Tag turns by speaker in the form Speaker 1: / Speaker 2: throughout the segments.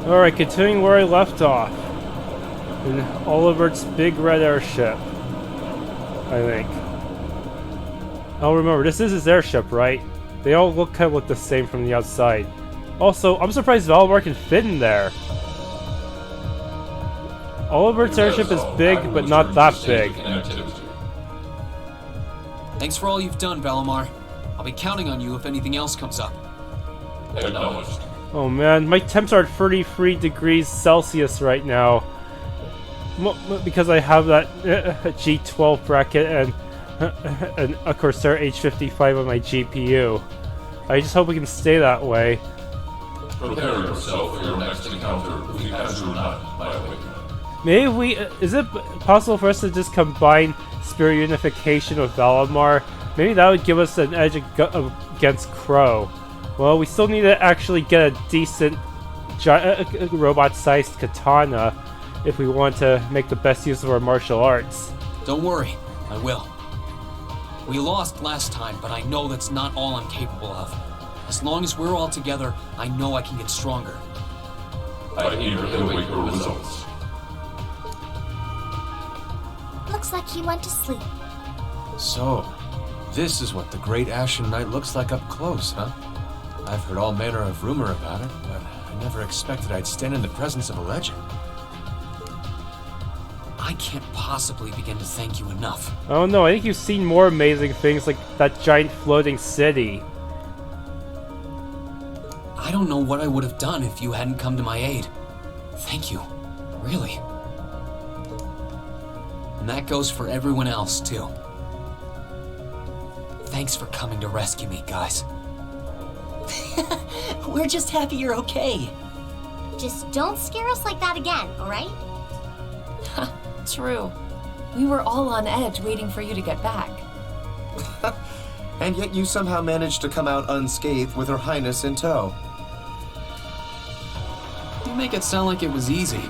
Speaker 1: Alright, continuing where I left off. In Oliver's big red airship. I think. Oh, remember, this is his airship, right? They all kind of look the same from the outside. Also, I'm surprised Valimar can fit in there. Oliver's airship is big, but not that big.
Speaker 2: Thanks for all you've done, Valimar. I'll be counting on you if anything else comes up.
Speaker 3: Acknowledged.
Speaker 1: Oh man, my temps are 33 degrees Celsius right now. Because I have that G12 bracket and a Corsair H55 on my GPU. I just hope we can stay that way.
Speaker 3: Prepare yourself for your next encounter with the astronaut, my awakens.
Speaker 1: Maybe we... is it possible for us to just combine Spirit Unification with Valimar? Maybe that would give us an edge against Crow. Well, we still need to actually get a decent robot-sized katana if we want to make the best use of our martial arts.
Speaker 2: Don't worry, I will. We lost last time, but I know that's not all I'm capable of. As long as we're all together, I know I can get stronger.
Speaker 3: I eagerly await your results.
Speaker 4: Looks like he went to sleep.
Speaker 5: So, this is what the Great Ashen Knight looks like up close, huh? I've heard all manner of rumor about it, but I never expected I'd stand in the presence of a legend.
Speaker 2: I can't possibly begin to thank you enough.
Speaker 1: Oh no, I think you've seen more amazing things like that giant floating city.
Speaker 2: I don't know what I would have done if you hadn't come to my aid. Thank you, really. And that goes for everyone else, too. Thanks for coming to rescue me, guys.
Speaker 6: We're just happy you're okay.
Speaker 4: Just don't scare us like that again, alright?
Speaker 7: True. We were all on edge waiting for you to get back.
Speaker 5: And yet you somehow managed to come out unscathed with Her Highness in tow.
Speaker 2: You make it sound like it was easy.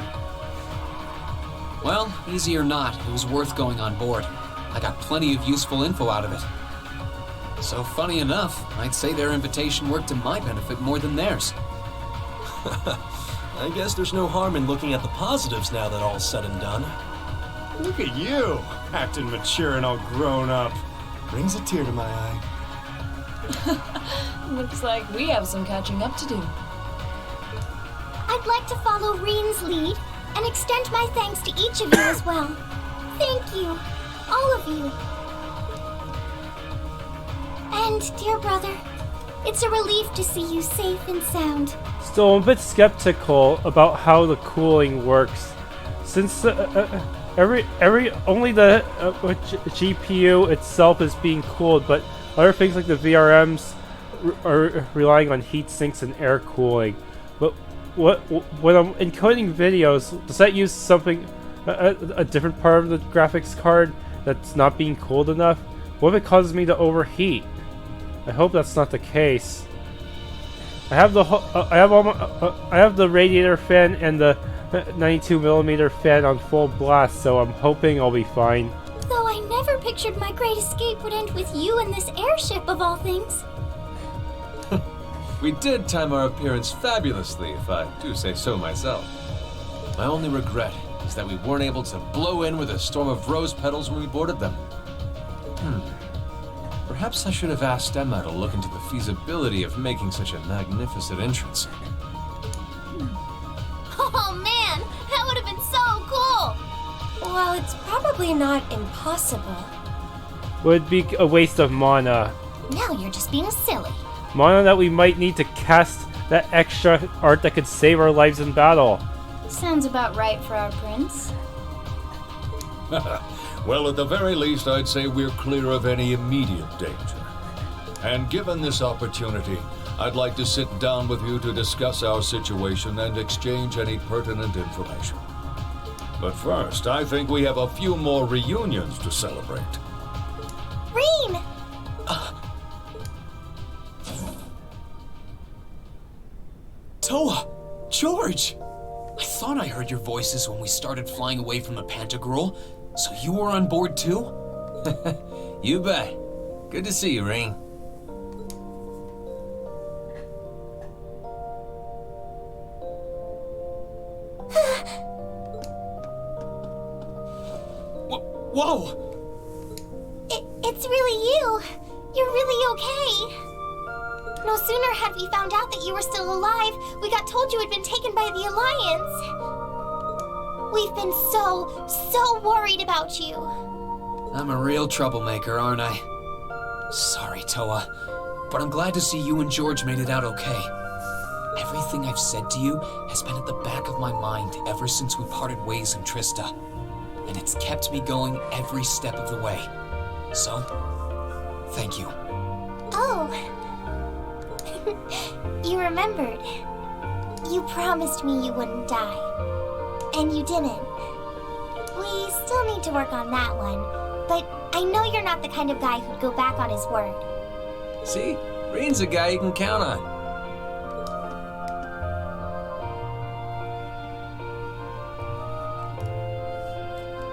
Speaker 2: Well, easy or not, it was worth going on board. I got plenty of useful info out of it. So funny enough, I'd say their invitation worked to my benefit more than theirs.
Speaker 6: I guess there's no harm in looking at the positives now that all's said and done.
Speaker 8: Look at you, acting mature and all grown up. Brings a tear to my eye.
Speaker 7: Looks like we have some catching up to do.
Speaker 4: I'd like to follow Rean's lead and extend my thanks to each of you as well. Thank you, all of you. And, dear brother, it's a relief to see you safe and sound.
Speaker 1: Still, I'm a bit skeptical about how the cooling works, since only the GPU itself is being cooled, but other things like the VRMs are relying on heat sinks and air cooling. But when I'm encoding videos, does that use something a different part of the graphics card that's not being cooled enough? What if it causes me to overheat? I hope that's not the case. I have the radiator fan and the 92mm fan on full blast, so I'm hoping I'll be fine.
Speaker 4: Though I never pictured my great escape would end with you in this airship of all things.
Speaker 5: We did time our appearance fabulously, if I do say so myself. My only regret is that we weren't able to blow in with a storm of rose petals when we boarded them. Perhaps I should have asked Emma to look into the feasibility of making such a magnificent entrance.
Speaker 4: Oh man, that would have been so cool!
Speaker 7: Well, it's probably not impossible.
Speaker 1: Would be a waste of mana.
Speaker 4: Now you're just being silly.
Speaker 1: Mana that we might need to cast that extra art that could save our lives in battle.
Speaker 7: Sounds about right for our prince.
Speaker 3: Well, at the very least, I'd say we're clear of any immediate danger. And given this opportunity, I'd like to sit down with you to discuss our situation and exchange any pertinent information. But first, I think we have a few more reunions to celebrate.
Speaker 4: Rean!
Speaker 2: Toa! George! I thought I heard your voices when we started flying away from the Pantagruel. So you were on board too?
Speaker 5: You bet. Good to see you, Rean.
Speaker 6: Whoa!
Speaker 4: It's really you. You're really okay. No sooner had we found out that you were still alive, we got told you had been taken by the Alliance. We've been so worried about you.
Speaker 2: I'm a real troublemaker, aren't I? Sorry, Toa, but I'm glad to see you and George made it out okay. Everything I've said to you has been at the back of my mind ever since we parted ways in Trista, and it's kept me going every step of the way. So, thank you.
Speaker 4: Oh. You remembered. You promised me you wouldn't die. And you didn't. We still need to work on that one, but I know you're not the kind of guy who'd go back on his word.
Speaker 5: See? Rean's a guy you can count on.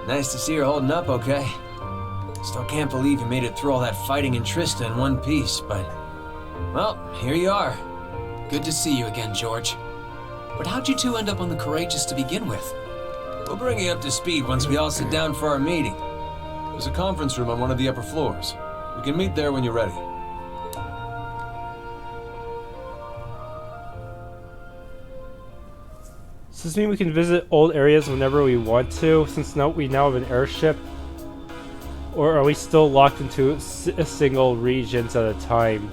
Speaker 5: Nice to see you're holding up okay. Still can't believe you made it through all that fighting in Trista in one piece, but... well, here you are.
Speaker 2: Good to see you again, George. But how'd you two end up on the Courageous to begin with?
Speaker 5: We'll bring you up to speed once we all sit down for our meeting. There's a conference room on one of the upper floors. We can meet there when you're ready.
Speaker 1: Does this mean we can visit old areas whenever we want to, since now we have an airship? Or are we still locked into single regions at a time?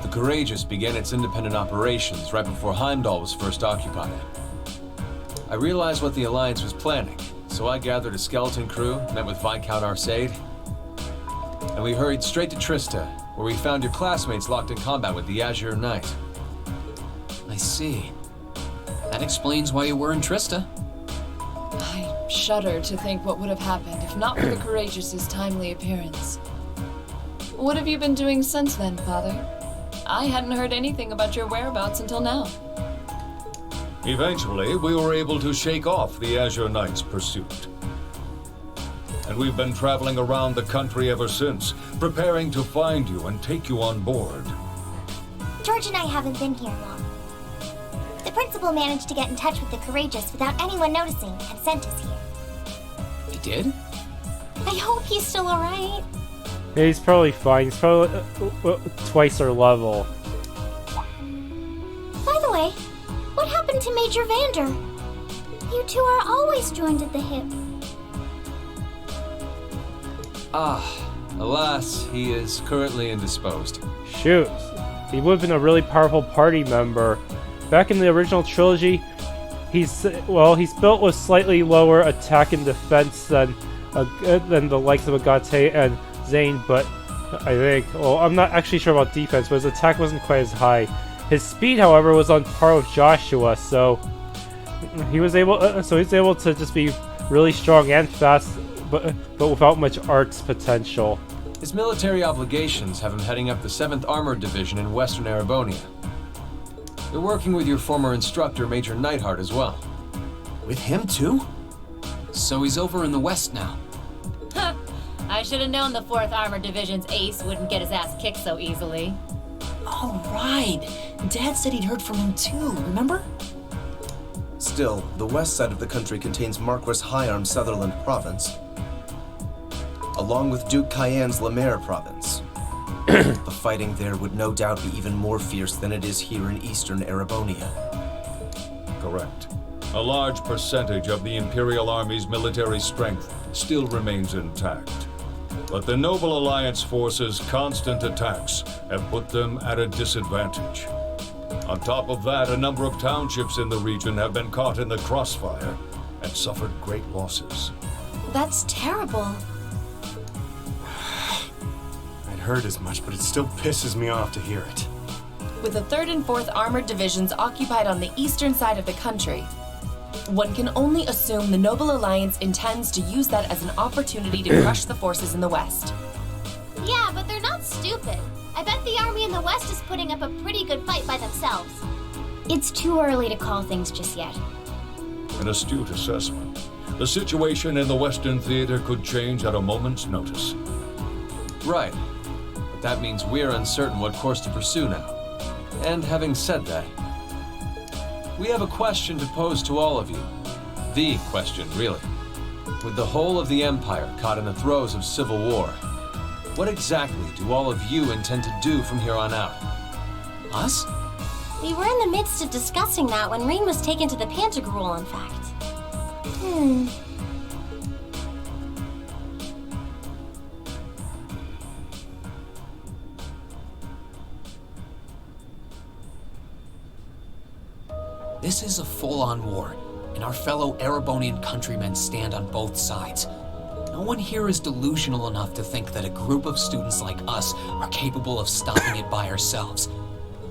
Speaker 5: The Courageous began its independent operations right before Heimdallr was first occupied. I realized what the Alliance was planning, so I gathered a skeleton crew, met with Viscount Arcade, and we hurried straight to Trista, where we found your classmates locked in combat with the Azure Knight.
Speaker 2: I see. That explains why you were in Trista.
Speaker 7: I shudder to think what would have happened if not for the Courageous's timely appearance. What have you been doing since then, Father? I hadn't heard anything about your whereabouts until now.
Speaker 3: Eventually, we were able to shake off the Azure Knight's pursuit. And we've been traveling around the country ever since, preparing to find you and take you on board.
Speaker 4: George and I haven't been here long. The principal managed to get in touch with the Courageous without anyone noticing and sent us here.
Speaker 2: He did?
Speaker 4: I hope he's still alright.
Speaker 1: Yeah, he's probably fine. He's probably twice our level.
Speaker 4: By the way, what happened to Major Vander? You two are always joined at the hip.
Speaker 5: Alas, he is currently indisposed.
Speaker 1: Shoot. He would have been a really powerful party member. Back in the original trilogy, he's built with slightly lower attack and defense than the likes of Agate and Zane, but I think, well, I'm not actually sure about defense, but his attack wasn't quite as high. His speed, however, was on par with Joshua, so he was able to just be really strong and fast, but without much arts potential.
Speaker 5: His military obligations have him heading up the 7th Armored Division in Western Erebonia. They're working with your former instructor, Major Neidhart, as well.
Speaker 6: With him too?
Speaker 2: So he's over in the west now.
Speaker 9: Huh. I should have known the 4th Armored Division's ace wouldn't get his ass kicked so easily.
Speaker 6: Oh, right. Dad said he'd heard from him too, remember?
Speaker 10: Still, the west side of the country contains Marquis Hyarm's Sutherland province, along with Duke Cayenne's Lemaire province. The fighting there would no doubt be even more fierce than it is here in eastern Erebonia.
Speaker 3: Correct. A large percentage of the Imperial Army's military strength still remains intact. But the Noble Alliance forces' constant attacks have put them at a disadvantage. On top of that, a number of townships in the region have been caught in the crossfire and suffered great losses.
Speaker 7: That's terrible.
Speaker 8: I'd heard as much, but it still pisses me off to hear it.
Speaker 7: With the 3rd and 4th Armored Divisions occupied on the eastern side of the country, one can only assume the Noble Alliance intends to use that as an opportunity to crush the forces in the west.
Speaker 4: Yeah, but they're not stupid. I bet the army in the west is putting up a pretty good fight by themselves. It's too early to call things just yet.
Speaker 3: An astute assessment. The situation in the Western Theater could change at a moment's notice.
Speaker 5: Right. But that means we're uncertain what course to pursue now. And having said that, we have a question to pose to all of you. The question, really. With the whole of the Empire caught in the throes of civil war, what exactly do all of you intend to do from here on out?
Speaker 2: Us?
Speaker 4: We were in the midst of discussing that when Rean was taken to the Pantagruel, in fact.
Speaker 2: This is a full-on war, and our fellow Erebonian countrymen stand on both sides. No one here is delusional enough to think that a group of students like us are capable of stopping it by ourselves.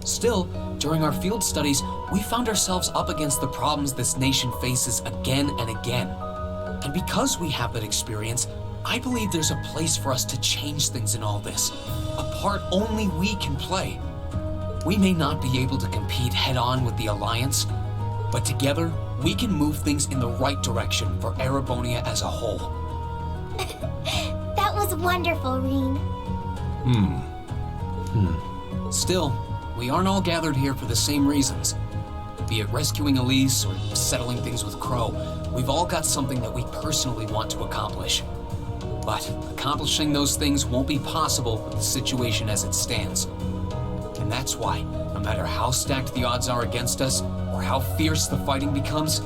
Speaker 2: Still, during our field studies, we found ourselves up against the problems this nation faces again and again. And because we have that experience, I believe there's a place for us to change things in all this. A part only we can play. We may not be able to compete head-on with the Alliance, but together, we can move things in the right direction for Erebonia as a whole.
Speaker 4: That was wonderful, Rean.
Speaker 2: Still, we aren't all gathered here for the same reasons. Be it rescuing Elise or settling things with Crow, we've all got something that we personally want to accomplish. But accomplishing those things won't be possible with the situation as it stands. And that's why, no matter how stacked the odds are against us, or how fierce the fighting becomes,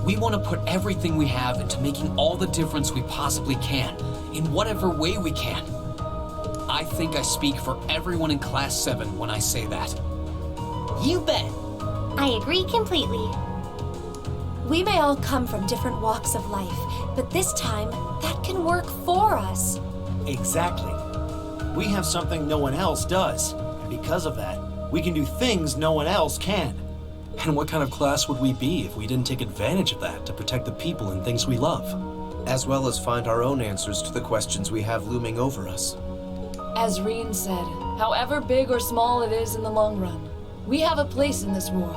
Speaker 2: we want to put everything we have into making all the difference we possibly can, in whatever way we can. I think I speak for everyone in Class 7 when I say that.
Speaker 6: You bet.
Speaker 4: I agree completely.
Speaker 11: We may all come from different walks of life, but this time, that can work for us.
Speaker 12: Exactly. We have something no one else does, and because of that, we can do things no one else can.
Speaker 13: And what kind of class would we be if we didn't take advantage of that to protect the people and things we love?
Speaker 10: As well as find our own answers to the questions we have looming over us.
Speaker 7: As Rean said, however big or small it is in the long run, we have a place in this war,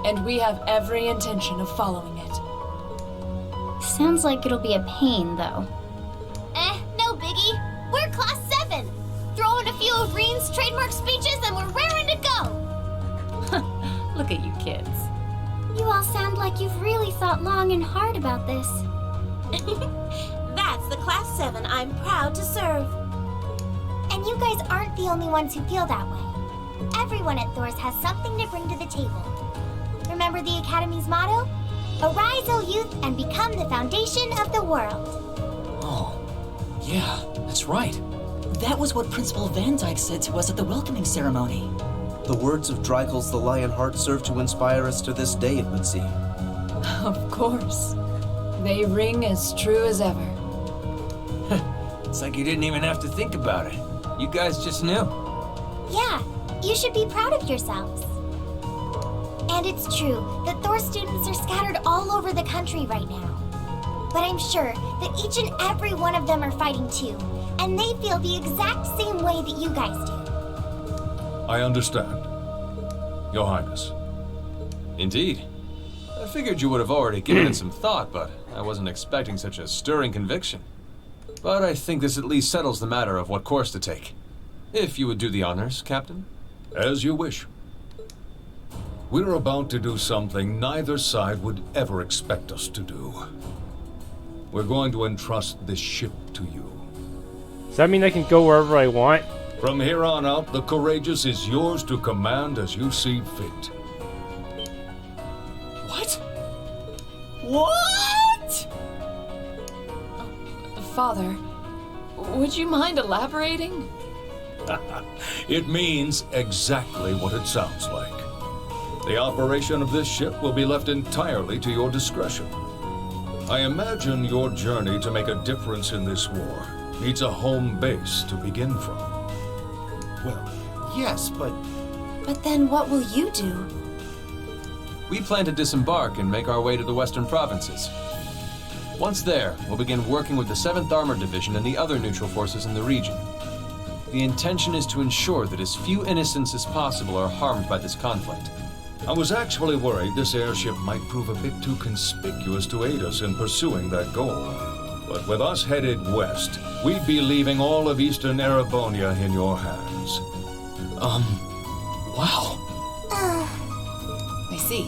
Speaker 7: and we have every intention of following it.
Speaker 14: Sounds like it'll be a pain, though.
Speaker 4: No biggie. We're Class 7. Throw in a few of Rean's trademark speeches and we're raring to go.
Speaker 9: Look at you kids.
Speaker 4: You all sound like you've really thought long and hard about this. That's the Class 7 I'm proud to serve. And you guys aren't the only ones who feel that way. Everyone at Thor's has something to bring to the table. Remember the Academy's motto? Arise, O youth, and become the foundation of the world.
Speaker 2: Oh, yeah, that's right.
Speaker 6: That was what Principal Van Dyke said to us at the welcoming ceremony.
Speaker 10: The words of Dreikel's the Lionheart serve to inspire us to this day, it would seem.
Speaker 7: Of course. They ring as true as ever.
Speaker 5: It's like you didn't even have to think about it. You guys just knew.
Speaker 4: Yeah, you should be proud of yourselves. And it's true that Thor students are scattered all over the country right now. But I'm sure that each and every one of them are fighting too, and they feel the exact same way that you guys do.
Speaker 3: I understand, Your Highness.
Speaker 5: Indeed. I figured you would have already given it some thought, but I wasn't expecting such a stirring conviction. But I think this at least settles the matter of what course to take. If you would do the honors, Captain.
Speaker 3: As you wish. We're about to do something neither side would ever expect us to do. We're going to entrust this ship to you.
Speaker 1: Does that mean I can go wherever I want?
Speaker 3: From here on out, the Courageous is yours to command as you see fit.
Speaker 6: What? What?
Speaker 7: Father, would you mind elaborating?
Speaker 3: It means exactly what it sounds like. The operation of this ship will be left entirely to your discretion. I imagine your journey to make a difference in this war needs a home base to begin from.
Speaker 12: Well, yes, but...
Speaker 11: But then what will you do?
Speaker 5: We plan to disembark and make our way to the western provinces. Once there, we'll begin working with the 7th Armored Division and the other neutral forces in the region. The intention is to ensure that as few innocents as possible are harmed by this conflict.
Speaker 3: I was actually worried this airship might prove a bit too conspicuous to aid us in pursuing that goal. But with us headed west, we'd be leaving all of eastern Erebonia in your hands.
Speaker 6: Wow.
Speaker 7: I see.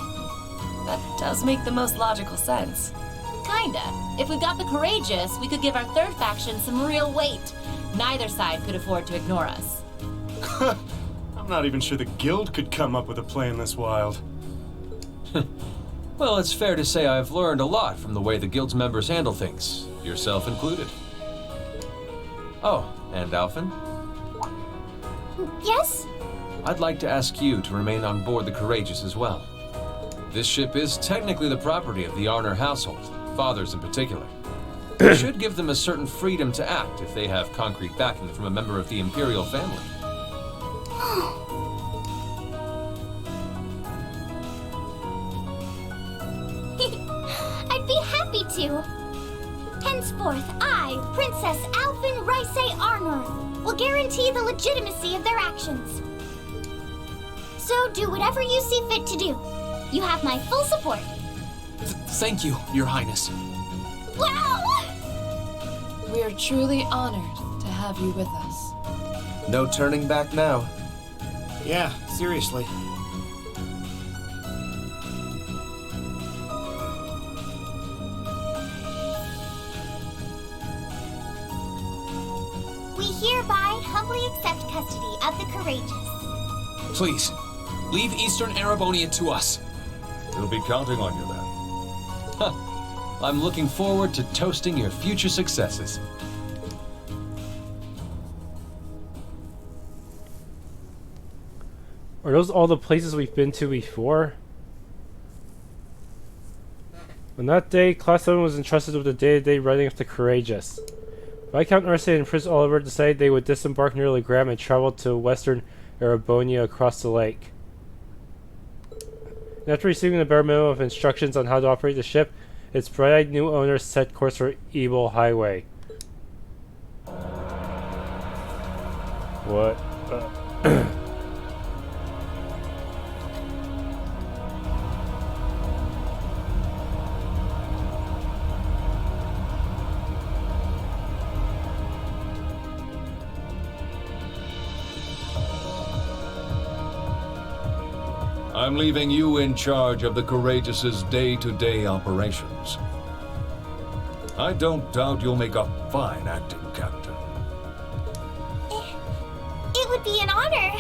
Speaker 7: That does make the most logical sense.
Speaker 9: Kinda. If we got the courageous, we could give our third faction some real weight. Neither side could afford to ignore us.
Speaker 8: I'm not even sure the guild could come up with a plan this wild.
Speaker 5: Well, it's fair to say I've learned a lot from the way the guild's members handle things, yourself included. Oh, and Alphen?
Speaker 4: Yes?
Speaker 5: I'd like to ask you to remain on board the Courageous as well. This ship is technically the property of the Arner household, fathers in particular. You should give them a certain freedom to act if they have concrete backing from a member of the Imperial family.
Speaker 4: I'd be happy to. Henceforth, I, Princess Alphen Ryse Arnor, will guarantee the legitimacy of their actions. So do whatever you see fit to do. You have my full support.
Speaker 2: Thank you, Your Highness.
Speaker 4: Wow!
Speaker 7: We are truly honored to have you with us.
Speaker 10: No turning back now.
Speaker 12: Yeah, seriously.
Speaker 4: We hereby humbly accept custody of the Courageous.
Speaker 2: Please, leave Eastern Erebonia to us.
Speaker 3: We'll be counting on you then.
Speaker 5: I'm looking forward to toasting your future successes.
Speaker 1: Are those all the places we've been to before? On that day, Class VII was entrusted with the day-to-day running of the Courageous. Viscount Ursay and Prince Oliver decided they would disembark near Legram and travel to western Erebonia across the lake. And after receiving the bare minimum of instructions on how to operate the ship, its bright-eyed new owner set course for Evil Highway. What?
Speaker 3: I'm leaving you in charge of the Courageous's day-to-day operations. I don't doubt you'll make a fine acting captain.
Speaker 4: It would be an honor.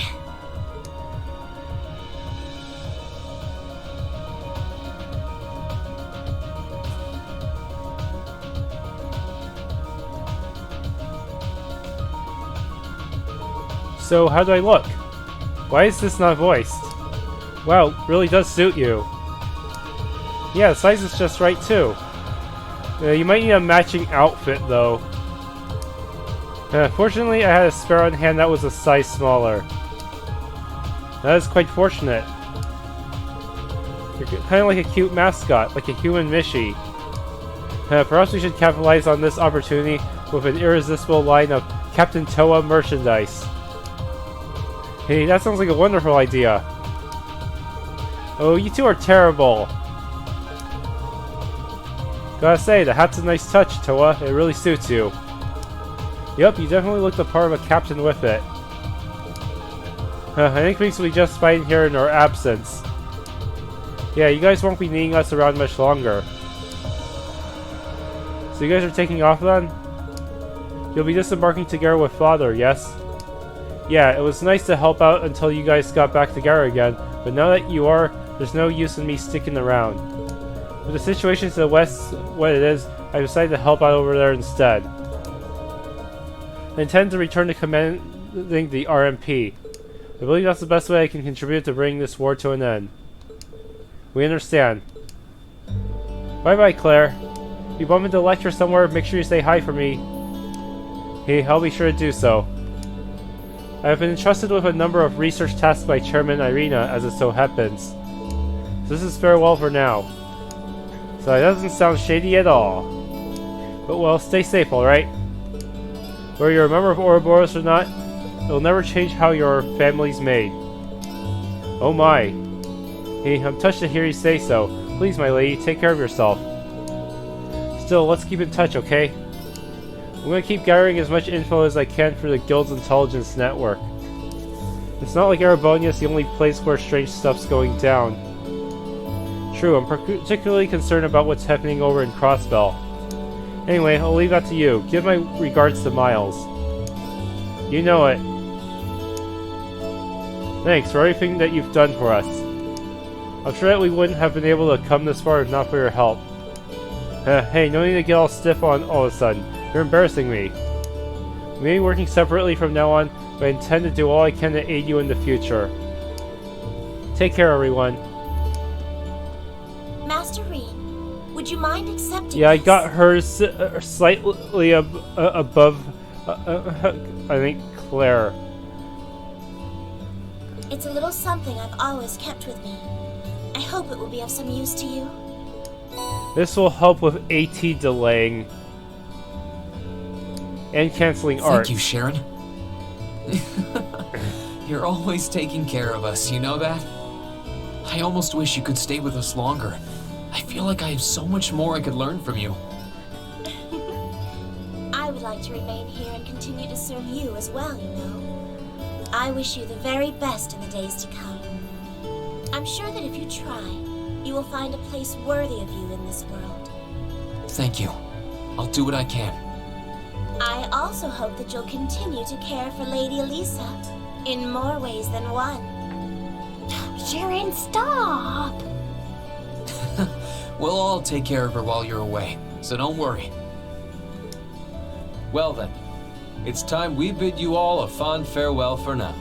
Speaker 1: So, how do I look? Why is this not voiced? Wow, really does suit you. Yeah, the size is just right too. You might need a matching outfit though. Fortunately, I had a spare on hand that was a size smaller. That is quite fortunate. You're kind of like a cute mascot, like a human Mishi. Perhaps we should capitalize on this opportunity with an irresistible line of Captain Toa merchandise. Hey, that sounds like a wonderful idea. Oh, you two are terrible. Gotta say, the hat's a nice touch, Toa. It really suits you. Yup, you definitely look the part of a captain with it. I think things will be just fine here in our absence. Yeah, you guys won't be needing us around much longer. So you guys are taking off then? You'll be disembarking together with Father, yes? Yeah, it was nice to help out until you guys got back together again, but now that you are, there's no use in me sticking around. With the situation to the west what it is, I decided to help out over there instead. I intend to return to commanding the RMP. I believe that's the best way I can contribute to bringing this war to an end. We understand. Bye-bye, Claire. If you bump into a lecture somewhere, make sure you say hi for me. Hey, I'll be sure to do so. I have been entrusted with a number of research tasks by Chairman Irina, as it so happens. So this is farewell for now. So that doesn't sound shady at all. But well, stay safe, alright? Whether you're a member of Ouroboros or not, it'll never change how your family's made. Oh my. Hey, I'm touched to hear you say so. Please, my lady, take care of yourself. Still, let's keep in touch, okay? I'm gonna keep gathering as much info as I can for the guild's intelligence network. It's not like Erebonia is the only place where strange stuff's going down. True, I'm particularly concerned about what's happening over in Crossbell. Anyway, I'll leave that to you. Give my regards to Miles. You know it. Thanks for everything that you've done for us. I'm sure that we wouldn't have been able to come this far if not for your help. Hey, no need to get all stiff on all of a sudden. You're embarrassing me. We may be working separately from now on, but I intend to do all I can to aid you in the future. Take care, everyone.
Speaker 11: Master Rean, would you mind accepting
Speaker 1: Yeah, I
Speaker 11: this?
Speaker 1: got hers slightly above, I think, Claire.
Speaker 11: It's a little something I've always kept with me. I hope it will be of some use to you.
Speaker 1: This will help with AT delaying and canceling art.
Speaker 2: Thank you, Sharon. You're always taking care of us, you know that? I almost wish you could stay with us longer. I feel like I have so much more I could learn from you.
Speaker 11: I would like to remain here and continue to serve you as well, you know. I wish you the very best in the days to come. I'm sure that if you try, you will find a place worthy of you in this world.
Speaker 2: Thank you. I'll do what I can.
Speaker 11: I also hope that you'll continue to care for Lady Elisa in more ways than one.
Speaker 4: Sharon, stop!
Speaker 2: We'll all take care of her while you're away, so don't worry.
Speaker 5: Well then, it's time we bid you all a fond farewell for now.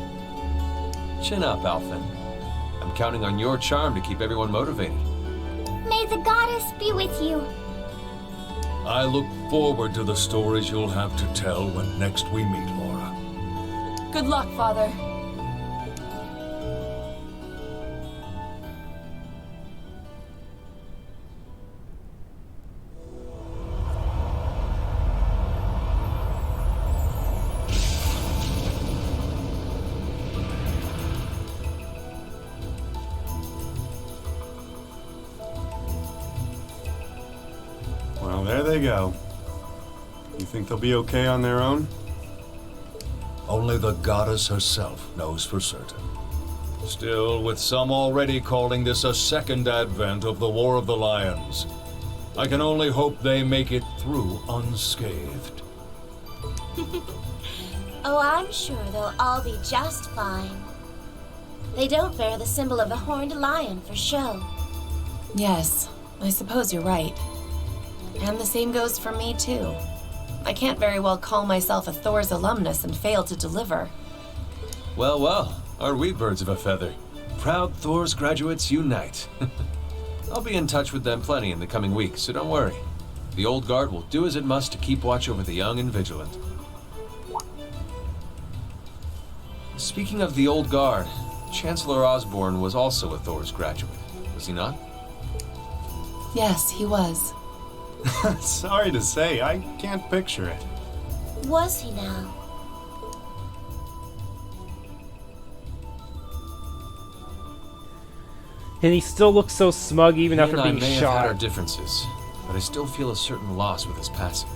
Speaker 5: Chin up, Alphen. I'm counting on your charm to keep everyone motivated.
Speaker 4: May the goddess be with you.
Speaker 3: I look forward to the stories you'll have to tell when next we meet, Laura.
Speaker 7: Good luck, Father.
Speaker 8: Well, there they go. You think they'll be okay on their own?
Speaker 3: Only the goddess herself knows for certain. Still, with some already calling this a second advent of the War of the Lions, I can only hope they make it through unscathed.
Speaker 11: Oh, I'm sure they'll all be just fine. They don't bear the symbol of the horned lion for show.
Speaker 6: Yes, I suppose you're right. And the same goes for me, too. I can't very well call myself a Thor's alumnus and fail to deliver.
Speaker 5: Well, well, aren't we birds of a feather? Proud Thor's graduates unite. I'll be in touch with them plenty in the coming weeks, so don't worry. The old guard will do as it must to keep watch over the young and vigilant. Speaking of the old guard, Chancellor Osborne was also a Thor's graduate, was he not?
Speaker 6: Yes, he was.
Speaker 8: Sorry to say, I can't picture it.
Speaker 11: Was he now?
Speaker 1: And he still looks so smug even
Speaker 5: He
Speaker 1: after
Speaker 5: and I
Speaker 1: being
Speaker 5: may
Speaker 1: shot.
Speaker 5: have had our differences, but I still feel a certain loss with his passing.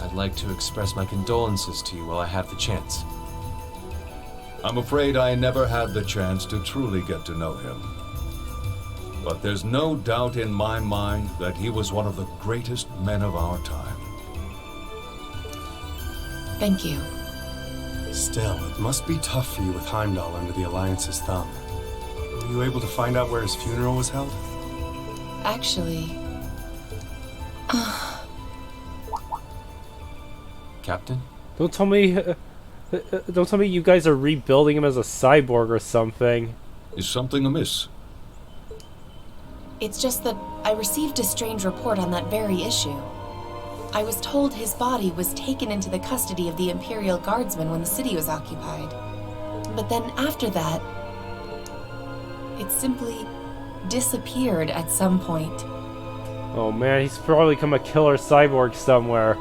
Speaker 5: I'd like to express my condolences to you while I have the chance.
Speaker 3: I'm afraid I never had the chance to truly get to know him. But there's no doubt in my mind that he was one of the greatest men of our time.
Speaker 6: Thank you.
Speaker 8: Still, it must be tough for you with Heimdallr under the Alliance's thumb. Were you able to find out where his funeral was held?
Speaker 6: Actually...
Speaker 5: Captain?
Speaker 1: Don't tell me you guys are rebuilding him as a cyborg or something.
Speaker 3: Is something amiss?
Speaker 6: It's just that I received a strange report on that very issue. I was told his body was taken into the custody of the Imperial Guardsmen when the city was occupied. But then after that, it simply disappeared at some point.
Speaker 1: Oh man, he's probably become a killer cyborg somewhere.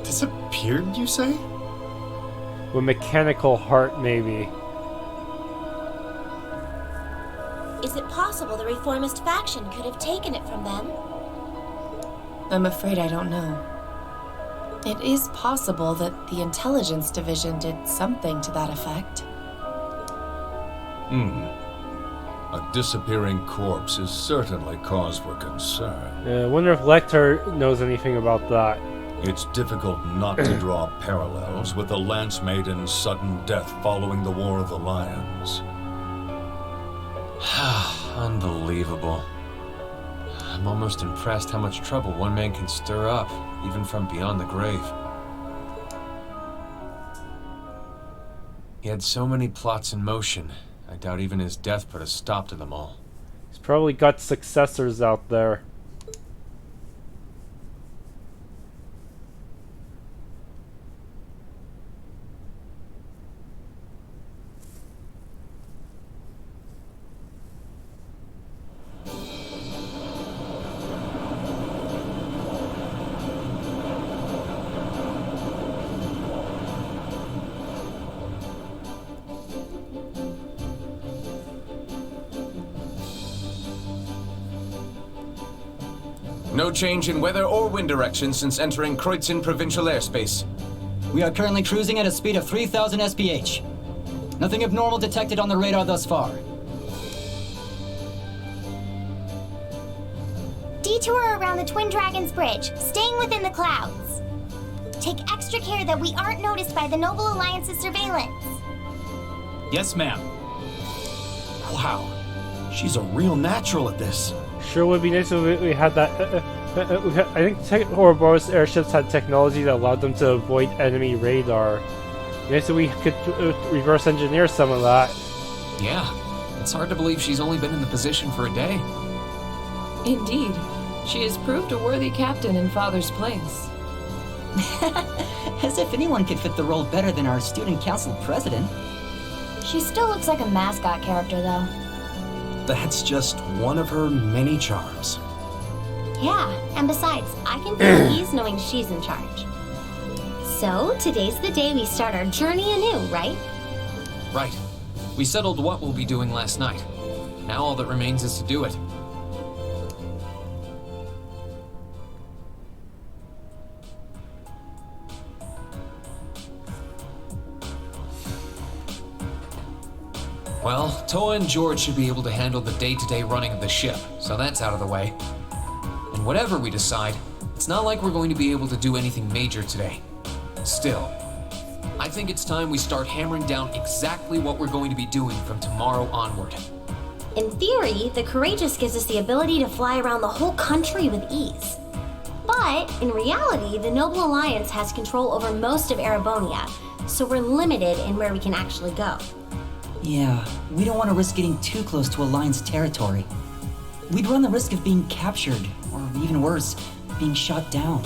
Speaker 8: Disappeared, you say?
Speaker 1: With mechanical heart, maybe.
Speaker 11: Is it possible the reformist faction could have taken it from them?
Speaker 6: I'm afraid I don't know. It is possible that the intelligence division did something to that effect.
Speaker 3: A disappearing corpse is certainly cause for concern.
Speaker 1: I wonder if Lecter knows anything about that.
Speaker 3: It's difficult not to draw parallels with the Lance Maiden's sudden death following the War of the Lions.
Speaker 5: Unbelievable. I'm almost impressed how much trouble one man can stir up, even from beyond the grave. He had so many plots in motion, I doubt even his death put a stop to them all.
Speaker 1: He's probably got successors out there.
Speaker 5: No change in weather or wind direction since entering Kreutzen provincial airspace.
Speaker 15: We are currently cruising at a speed of 3,000 SPH. Nothing abnormal detected on the radar thus far.
Speaker 4: Detour around the Twin Dragons Bridge, staying within the clouds. Take extra care that we aren't noticed by the Noble Alliance's surveillance.
Speaker 12: Yes, ma'am. Wow, she's a real natural at this.
Speaker 1: Sure would be nice if we had that. I think Ouroboros airships had technology that allowed them to avoid enemy radar. Nice if we could reverse engineer some of that.
Speaker 2: Yeah, it's hard to believe she's only been in the position for a day.
Speaker 7: Indeed. She has proved a worthy captain in Father's place.
Speaker 15: As if anyone could fit the role better than our student council president.
Speaker 14: She still looks like a mascot character, though.
Speaker 8: That's just one of her many charms.
Speaker 4: Yeah, and besides, I can feel ease knowing she's in charge. So, today's the day we start our journey anew, right?
Speaker 2: Right. We settled what we'll be doing last night. Now all that remains is to do it. Well, Toa and George should be able to handle the day-to-day running of the ship, so that's out of the way. And whatever we decide, it's not like we're going to be able to do anything major today. Still, I think it's time we start hammering down exactly what we're going to be doing from tomorrow onward.
Speaker 4: In theory, the Courageous gives us the ability to fly around the whole country with ease. But, in reality, the Noble Alliance has control over most of Erebonia, so we're limited in where we can actually go.
Speaker 15: Yeah, we don't want to risk getting too close to Alliance territory. We'd run the risk of being captured, or even worse, being shot down.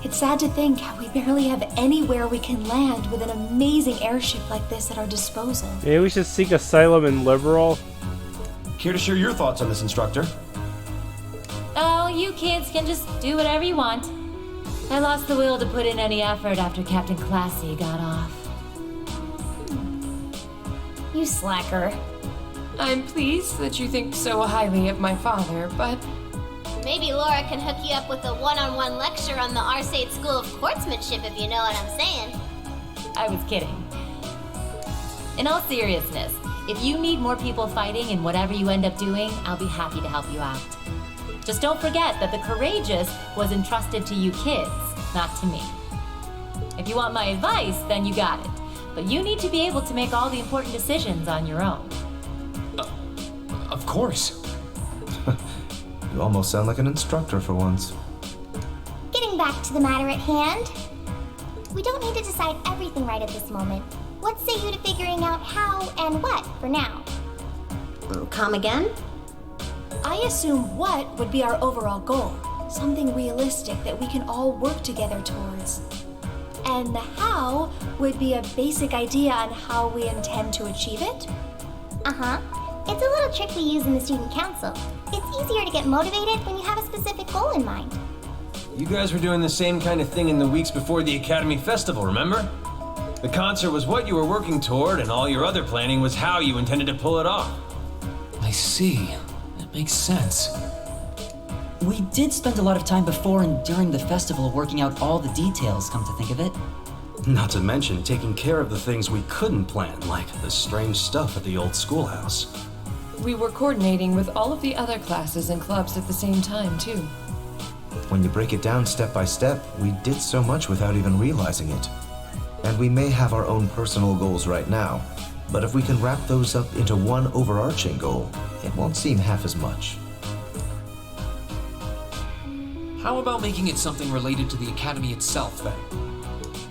Speaker 14: It's sad to think how we barely have anywhere we can land with an amazing airship like this at our disposal.
Speaker 1: Maybe we should seek asylum in Liberal.
Speaker 12: Care to share your thoughts on this, instructor?
Speaker 9: Oh, you kids can just do whatever you want. I lost the will to put in any effort after Captain Classy got off.
Speaker 4: You slacker.
Speaker 7: I'm pleased that you think so highly of my father, but...
Speaker 4: Maybe Laura can hook you up with a one-on-one lecture on the Arcade School of Quartzmanship, if you know what I'm saying.
Speaker 9: I was kidding. In all seriousness, if you need more people fighting in whatever you end up doing, I'll be happy to help you out. Just don't forget that the Courageous was entrusted to you kids, not to me. If you want my advice, then you got it. But you need to be able to make all the important decisions on your own.
Speaker 2: Of course.
Speaker 10: You almost sound like an instructor for once.
Speaker 4: Getting back to the matter at hand. We don't need to decide everything right at this moment. What say you to figuring out how and what for now? Come again?
Speaker 14: I assume what would be our overall goal. Something realistic that we can all work together towards. And the how would be a basic idea on how we intend to achieve it?
Speaker 4: Uh-huh. It's a little trick we use in the student council. It's easier to get motivated when you have a specific goal in mind.
Speaker 5: You guys were doing the same kind of thing in the weeks before the Academy Festival, remember? The concert was what you were working toward, and all your other planning was how you intended to pull it off.
Speaker 2: I see. That makes sense.
Speaker 15: We did spend a lot of time before and during the festival working out all the details, come to think of it.
Speaker 13: Not to mention taking care of the things we couldn't plan, like the strange stuff at the old schoolhouse.
Speaker 7: We were coordinating with all of the other classes and clubs at the same time, too.
Speaker 10: When you break it down step by step, we did so much without even realizing it. And we may have our own personal goals right now, but if we can wrap those up into one overarching goal, it won't seem half as much.
Speaker 2: How about making it something related to the Academy itself, then?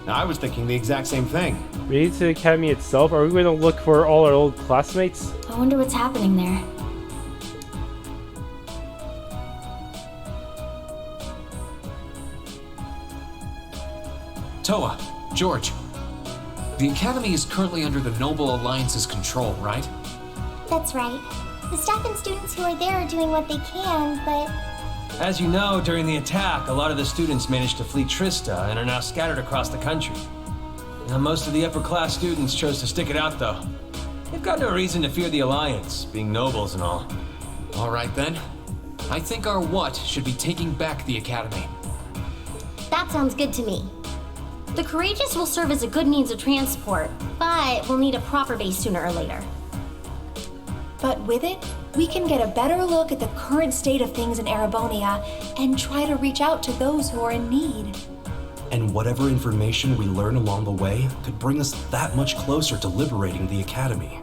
Speaker 12: I was thinking the exact same thing.
Speaker 1: Related to the Academy itself? Are we going to look for all our old classmates?
Speaker 14: I wonder what's happening there.
Speaker 2: Toa, George. The Academy is currently under the Noble Alliance's control, right?
Speaker 4: That's right. The staff and students who are there are doing what they can, but...
Speaker 5: As you know, during the attack, a lot of the students managed to flee Trista and are now scattered across the country. Now, most of the upper-class students chose to stick it out, though. They've got no reason to fear the Alliance, being nobles and all.
Speaker 2: All right, then. I think our what should be taking back the Academy.
Speaker 4: That sounds good to me. The Courageous will serve as a good means of transport, but we'll need a proper base sooner or later.
Speaker 14: But with it, we can get a better look at the current state of things in Erebonia and try to reach out to those who are in need.
Speaker 13: And whatever information we learn along the way could bring us that much closer to liberating the Academy.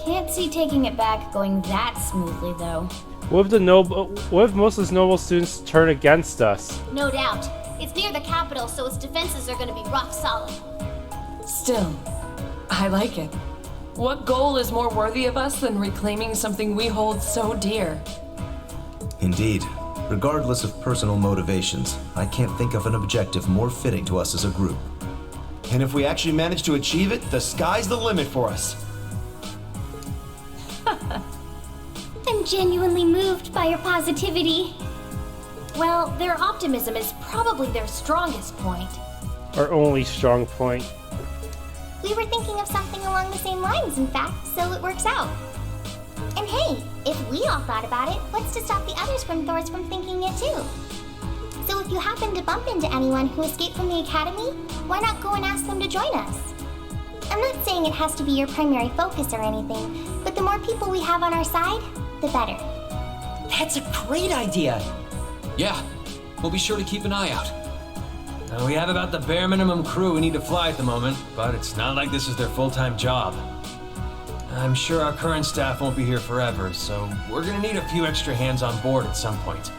Speaker 4: Can't see taking it back going that smoothly, though.
Speaker 1: What if most of those noble students turn against us?
Speaker 4: No doubt. It's near the capital, so its defenses are going to be rock solid.
Speaker 7: Still, I like it. What goal is more worthy of us than reclaiming something we hold so dear?
Speaker 10: Indeed. Regardless of personal motivations, I can't think of an objective more fitting to us as a group.
Speaker 12: And if we actually manage to achieve it, the sky's the limit for us.
Speaker 4: I'm genuinely moved by your positivity. Well, their optimism is probably their strongest point.
Speaker 1: Our only strong point.
Speaker 4: We were thinking of something along the same lines, in fact, so it works out. And hey, if we all thought about it, what's to stop the others from thinking it too? So if you happen to bump into anyone who escaped from the Academy, why not go and ask them to join us? I'm not saying it has to be your primary focus or anything, but the more people we have on our side, the better.
Speaker 15: That's a great idea!
Speaker 2: Yeah, we'll be sure to keep an eye out.
Speaker 5: We have about the bare minimum crew we need to fly at the moment, but it's not like this is their full-time job. I'm sure our current staff won't be here forever, so we're gonna need a few extra hands on board at some point.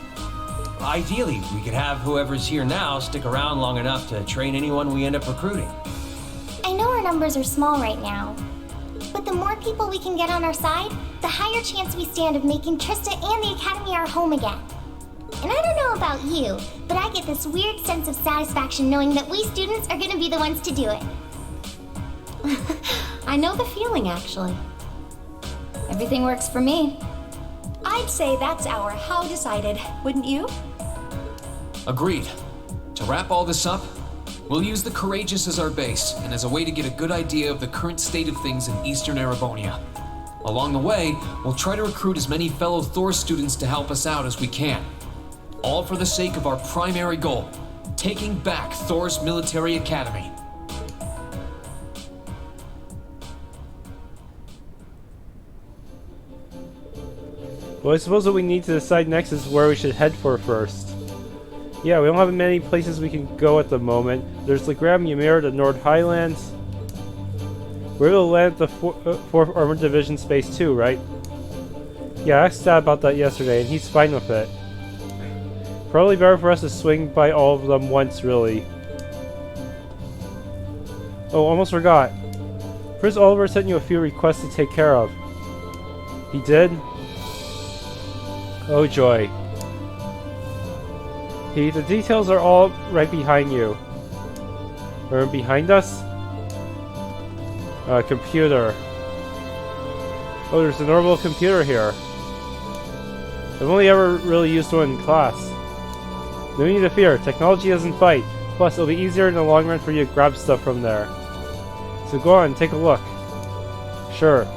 Speaker 5: Ideally, we could have whoever's here now stick around long enough to train anyone we end up recruiting.
Speaker 4: I know our numbers are small right now, but the more people we can get on our side, the higher chance we stand of making Trista and the Academy our home again. And I don't know about you, but I get this weird sense of satisfaction knowing that we students are gonna be the ones to do it.
Speaker 16: I know the feeling, actually. Everything works for me.
Speaker 14: I'd say that's our how decided, wouldn't you?
Speaker 2: Agreed. To wrap all this up, we'll use the Courageous as our base and as a way to get a good idea of the current state of things in Eastern Erebonia. Along the way, we'll try to recruit as many fellow Thor students to help us out as we can. All for the sake of our primary goal, taking back Thor's military academy.
Speaker 1: Well, I suppose what we need to decide next is where we should head for first. Yeah, we don't have many places we can go at the moment. There's Legram, Ymir, the Nord Highlands. We're able to land at the 4th Armored Division Space 2, right? Yeah, I asked Dad about that yesterday, and he's fine with it. Probably better for us to swing by all of them once, really. Oh, almost forgot. Prince Oliver sent you a few requests to take care of. He did? Oh joy. The details are all right behind you. Or behind us? Computer. Oh, there's a normal computer here. I've only ever really used one in class. No need to fear, technology doesn't fight. Plus, it'll be easier in the long run for you to grab stuff from there. So go on, take a look. Sure.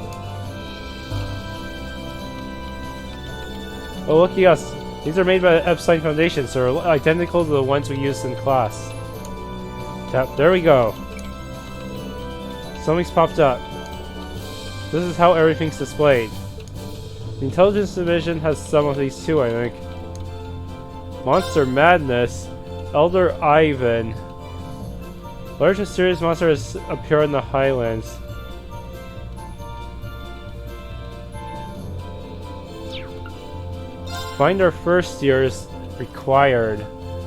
Speaker 1: Oh, looky us. These are made by the Epstein Foundation, so they're identical to the ones we used in class. Tap. There we go. Something's popped up. This is how everything's displayed. The Intelligence Division has some of these too, I think. Monster Madness. Elder Ivan. Large mysterious monsters appear in the Highlands. Find our first years required.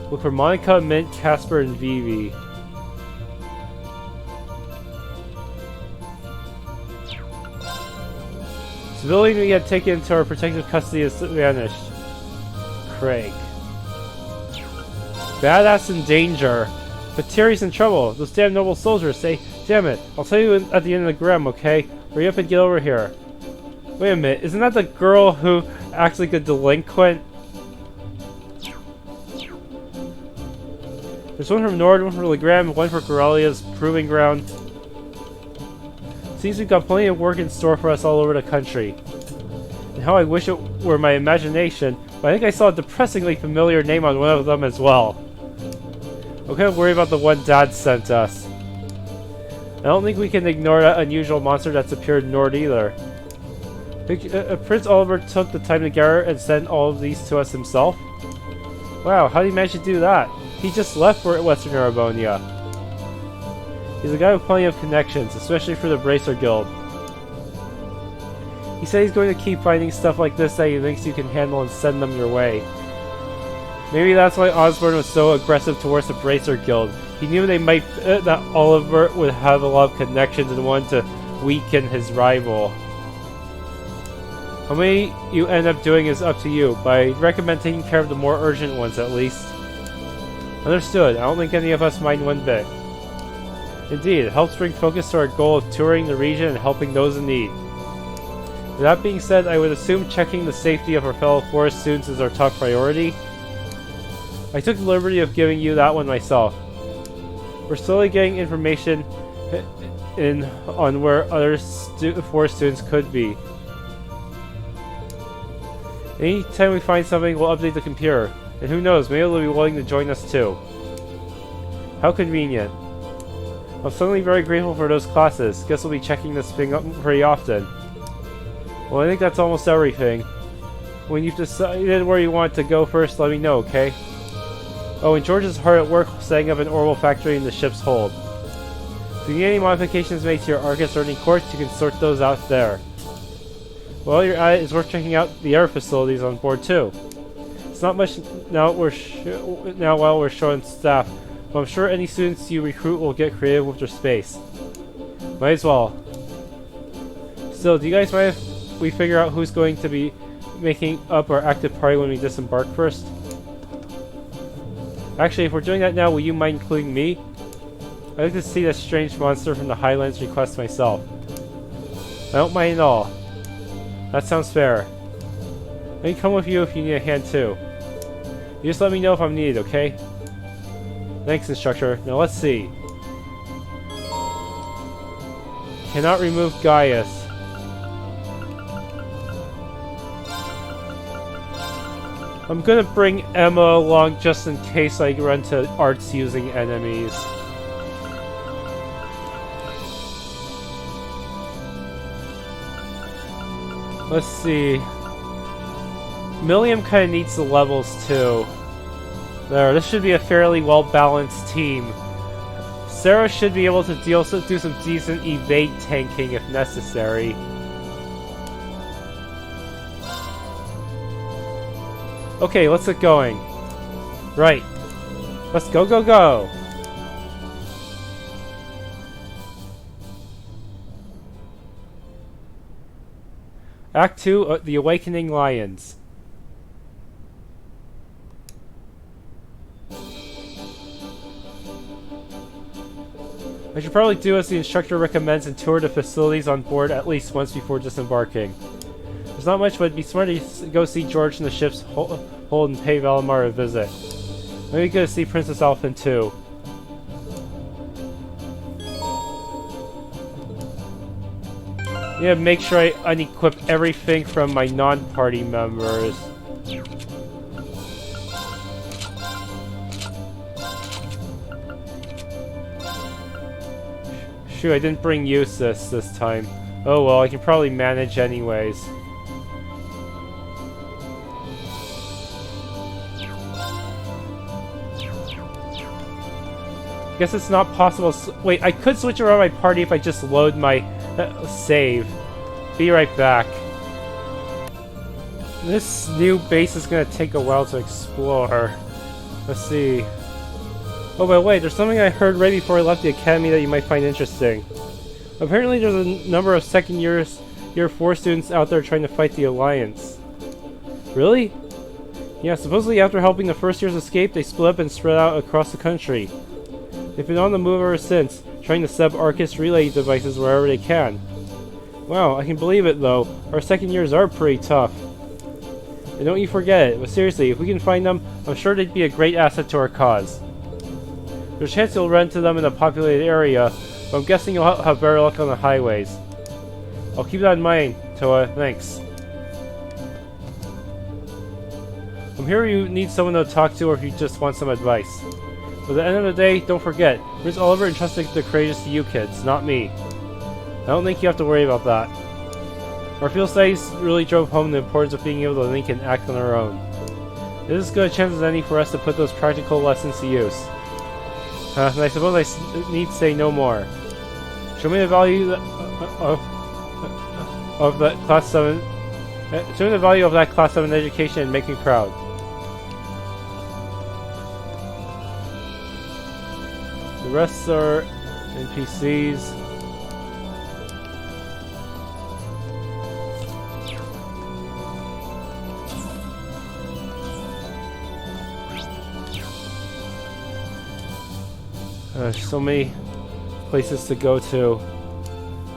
Speaker 1: Look for Monica, Mint, Casper, and Vivi. Civilian we had taken into our protective custody has vanished. Craig. Badass in danger. But Terry's in trouble. Those damn noble soldiers say, damn it, I'll tell you at the end of the gram, okay? Hurry up and get over here. Wait a minute, isn't that the girl who acts like a delinquent? There's one from Nord, one for Legram, one for Corellia's proving ground. Seems we've got plenty of work in store for us all over the country. And how I wish it were my imagination, but I think I saw a depressingly familiar name on one of them as well. I'm kind of worried about the one Dad sent us. I don't think we can ignore that unusual monster that's appeared in Nord either. Prince Oliver took the time to gather and send all of these to us himself? Wow, how did he manage to do that? He just left for Western Erebonia. He's a guy with plenty of connections, especially for the Bracer Guild. He said he's going to keep finding stuff like this that he thinks you can handle and send them your way. Maybe that's why Osborne was so aggressive towards the Bracer Guild. He knew that Oliver would have a lot of connections and wanted to weaken his rival. How many you end up doing is up to you, but I recommend taking care of the more urgent ones at least. Understood. I don't think any of us mind one bit. Indeed, it helps bring focus to our goal of touring the region and helping those in need. With that being said, I would assume checking the safety of our fellow forest students is our top priority. I took the liberty of giving you that one myself. We're slowly getting information in on where other forest students could be. Anytime we find something, we'll update the computer. And who knows, maybe they'll be willing to join us too. How convenient. I'm suddenly very grateful for those classes. Guess we'll be checking this thing up pretty often. Well, I think that's almost everything. When you've decided where you want to go first, let me know, okay? Oh, and George is hard at work setting up an orbital factory in the ship's hold. If you need any modifications made to your Arcus or any quartz, you can sort those out there. While you're at it, it's worth checking out the air facilities on board too. It's not much now while we're showing staff, but I'm sure any students you recruit will get creative with their space. Might as well. Still, do you guys mind if we figure out who's going to be making up our active party when we disembark first? Actually, if we're doing that now, will you mind including me? I'd like to see that strange monster from the Highlands request myself. I don't mind at all. That sounds fair. Let me come with you if you need a hand too. You just let me know if I'm needed, okay? Thanks, instructor. Now let's see. Cannot remove Gaius. I'm gonna bring Emma along just in case I run to arts using enemies. Let's see. Milliam kinda needs the levels too. There, this should be a fairly well-balanced team. Sarah should be able to do some decent evade tanking if necessary. Okay, let's get going. Right. Let's go, go, go! Act 2, The Awakening Lions. I should probably do as the instructor recommends and tour the facilities on board at least once before disembarking. There's not much, but it'd be smart to go see George in the ship's hold and pay Valimar a visit. Maybe go to see Princess Alphen too. Yeah, make sure I unequip everything from my non-party members. True, I didn't bring Eustace this time. Oh well, I can probably manage anyways. Guess it's not possible. Wait, I could switch around my party if I just load my save. Be right back. This new base is gonna take a while to explore. Let's see. Oh, by the way, there's something I heard right before I left the academy that you might find interesting. Apparently there's a number of second year 4 students out there trying to fight the Alliance. Really? Yeah, supposedly after helping the first years escape, they split up and spread out across the country. They've been on the move ever since, trying to set up Arcus relay devices wherever they can. Wow, I can believe it though. Our second years are pretty tough. And don't you forget it, but seriously, if we can find them, I'm sure they'd be a great asset to our cause. There's a chance you'll run into them in a populated area, but I'm guessing you'll have better luck on the highways. I'll keep that in mind, Toa, thanks. I'm here if you need someone to talk to or if you just want some advice. But at the end of the day, don't forget, Prince Oliver entrusted the courageous to you kids, not me. I don't think you have to worry about that. Our field studies really drove home the importance of being able to think and act on our own. It is as good a chance as any for us to put those practical lessons to use. And I suppose I need to say no more. Show me the value of that Class 7. Show me the value of that Class 7 education and make me proud. The rest are NPCs. So many places to go to.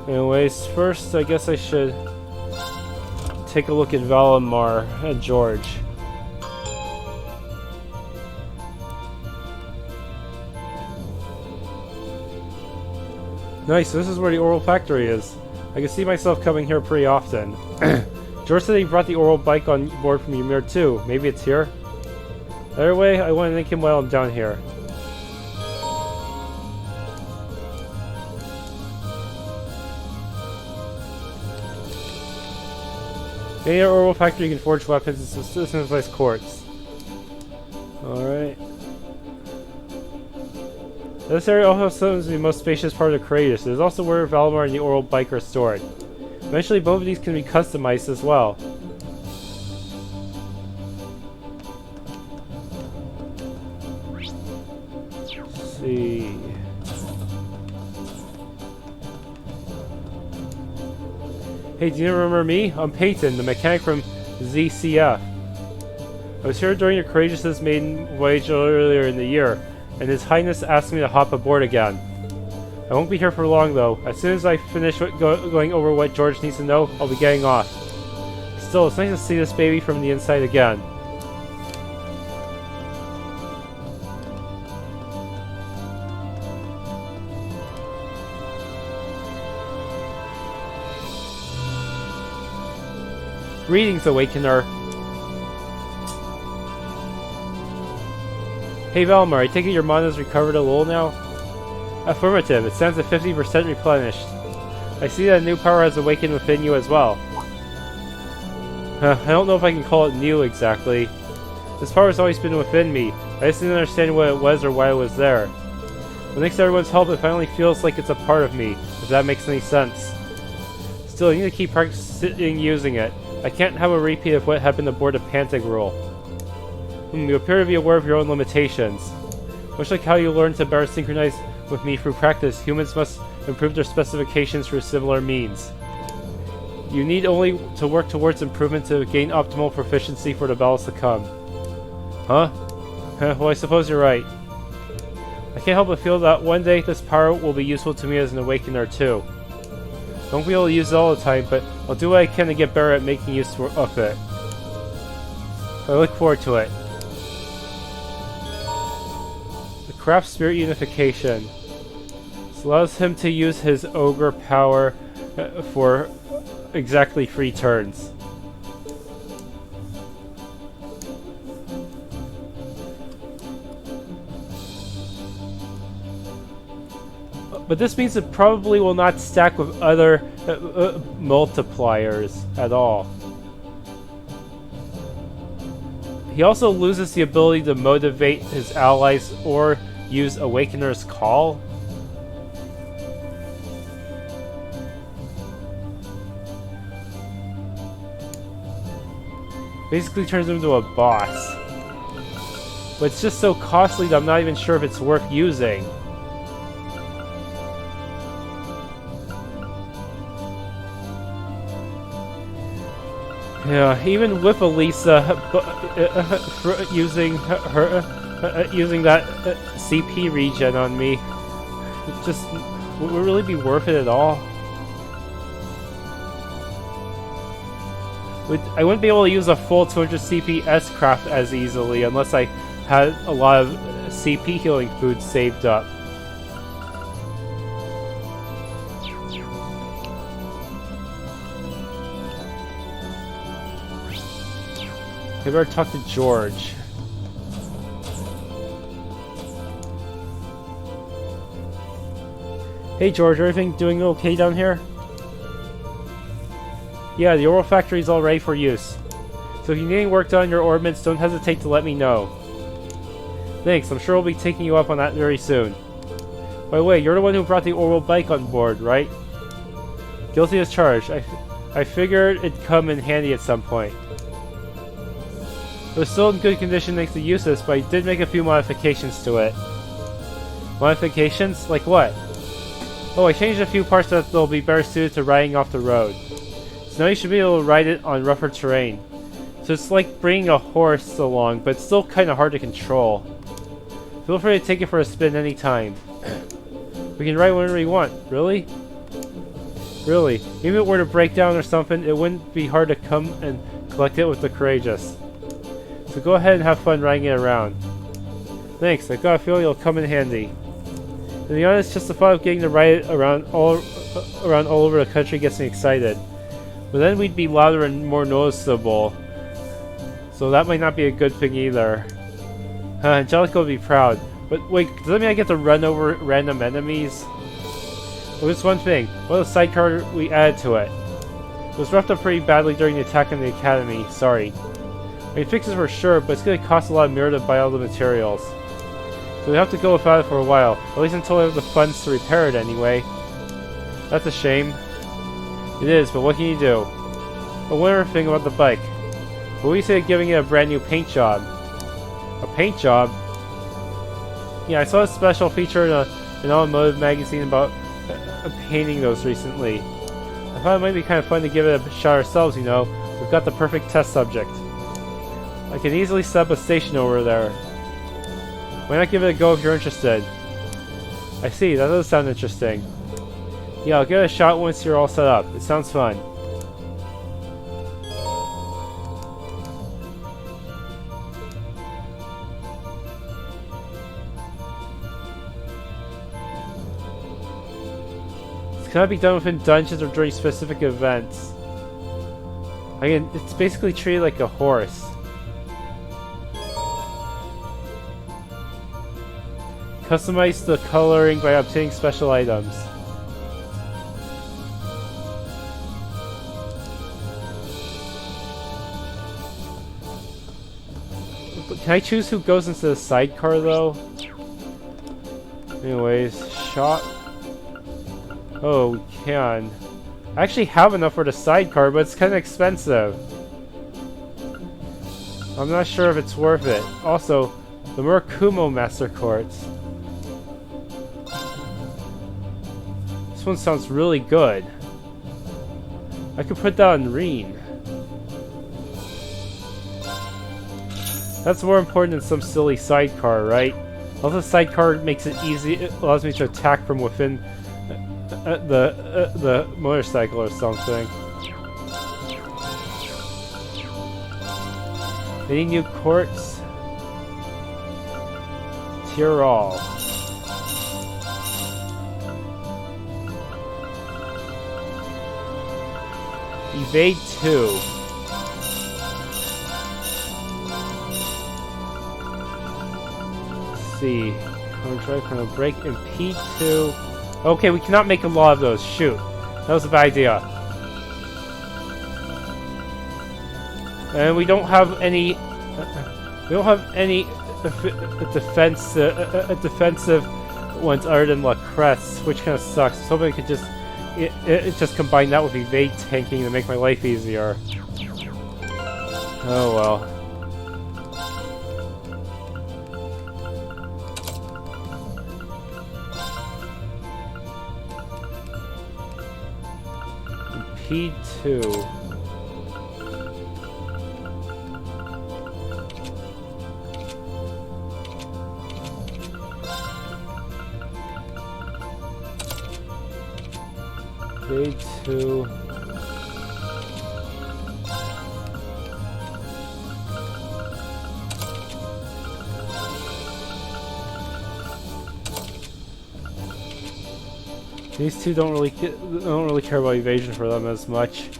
Speaker 1: Anyways, first I guess I should take a look at Valimar and George. Nice, this is where the oral factory is. I can see myself coming here pretty often. George said he brought the oral bike on board from Ymir too. Maybe it's here? Either way, I want to thank him while I'm down here. In our oral factory, you can forge weapons and synthesize quartz. Alright. This area also is the most spacious part of the Kratos. It is also where Valimar and the oral bike are stored. Eventually, both of these can be customized as well. Let's see. Hey, do you remember me? I'm Peyton, the mechanic from ZCF. I was here during your Courageous' maiden voyage earlier in the year, and His Highness asked me to hop aboard again. I won't be here for long though. As soon as I finish going over what George needs to know, I'll be getting off. Still, it's nice to see this baby from the inside again. Greetings, Awakener. Hey Valimar, I take it your mana's recovered a little now? Affirmative, it stands at 50% replenished. I see that a new power has awakened within you as well. I don't know if I can call it new exactly. This power has always been within me. I just didn't understand what it was or why it was there. But thanks to everyone's help, it finally feels like it's a part of me, if that makes any sense. Still, you need to keep practicing using it. I can't have a repeat of what happened aboard the Pantag rule. You appear to be aware of your own limitations. Much like how you learn to better synchronize with me through practice, humans must improve their specifications through similar means. You need only to work towards improvement to gain optimal proficiency for the battles to come. Huh? Well, I suppose you're right. I can't help but feel that one day this power will be useful to me as an Awakener too. I won't be able to use it all the time, but I'll do what I can to get better at making use of it. I look forward to it. The Craft Spirit Unification. This allows him to use his Ogre power for exactly 3 turns. But this means it probably will not stack with other multipliers at all. He also loses the ability to motivate his allies or use Awakener's Call. Basically turns him into a boss. But it's just so costly that I'm not even sure if it's worth using. Yeah, even with Elisa using using that CP regen on me, it just would it really be worth it at all? I wouldn't be able to use a full 200 CP S-craft as easily unless I had a lot of CP healing food saved up. I better talk to George. Hey George, everything doing okay down here? Yeah, the oral factory is all ready for use. So if you need any work done on your ordnance, don't hesitate to let me know. Thanks, I'm sure we'll be taking you up on that very soon. By the way, you're the one who brought the oral bike on board, right? Guilty as charged. I figured it'd come in handy at some point. It was still in good condition thanks to Eustace, but I did make a few modifications to it. Modifications? Like what? Oh, I changed a few parts that will be better suited to riding off the road. So now you should be able to ride it on rougher terrain. So it's like bringing a horse along, but it's still kind of hard to control. Feel free to take it for a spin anytime. We can ride whenever we want. Really? Really. Even if it were to break down or something, it wouldn't be hard to come and collect it with the courageous. So go ahead and have fun riding it around. Thanks, I got a feeling it'll come in handy. To be honest, just the thought of getting to ride it around all over the country gets me excited. But then we'd be louder and more noticeable. So that might not be a good thing either. Angelica would be proud. But wait, does that mean I get to run over random enemies? Well, just one thing. What was the sidecar we added to it? It was roughed up pretty badly during the attack on the academy. Sorry. I mean, fixes for sure, but it's going to cost a lot of mirror to buy all the materials. So we have to go without it for a while, at least until I have the funds to repair it anyway. That's a shame. It is, but what can you do? But one other thing about the bike. What do you say to giving it a brand new paint job? A paint job? Yeah, I saw a special feature in an automotive magazine about painting those recently. I thought it might be kind of fun to give it a shot ourselves, you know. We've got the perfect test subject. I can easily set up a station over there. Why not give it a go if you're interested? I see, that does sound interesting. Yeah, I'll give it a shot once you're all set up. It sounds fun. This cannot be done within dungeons or during specific events. It's basically treated like a horse. Customize the coloring by obtaining special items. Can I choose who goes into the sidecar though? Anyways, shop. Oh, we can. I actually have enough for the sidecar, but it's kind of expensive. I'm not sure if it's worth it. Also, the Murakumo Master Quartz. This one sounds really good. I could put that on Rean. That's more important than some silly sidecar, right? Also, sidecar makes it easy. It allows me to attack from within the motorcycle or something. Any new quartz? Tyrol. Evade 2. Let's see. Contract, break, impede 2. Okay, we cannot make a lot of those. Shoot. That was a bad idea. And we don't have any... we don't have any defensive ones other than La Crest, which kind of sucks. So hoping I could just combine that with evade tanking to make my life easier. Oh well. P2. P2. These two don't really care about evasion for them as much.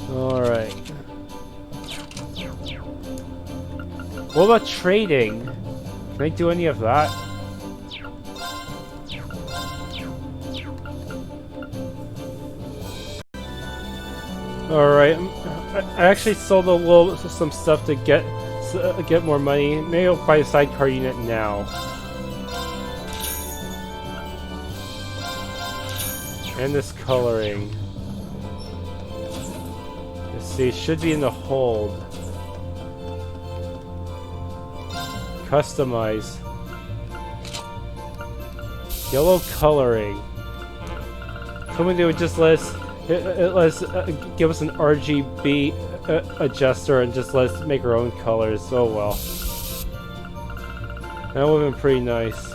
Speaker 1: Alright. What about trading? Can I do any of that? Alright. I actually sold some stuff to get more money. Maybe I'll buy a sidecar unit now. And this coloring. Let's see, it should be in the hold. Customize. Yellow coloring. Somebody would just let us give us an RGB adjuster and just let us make our own colors. Oh well. That would have been pretty nice.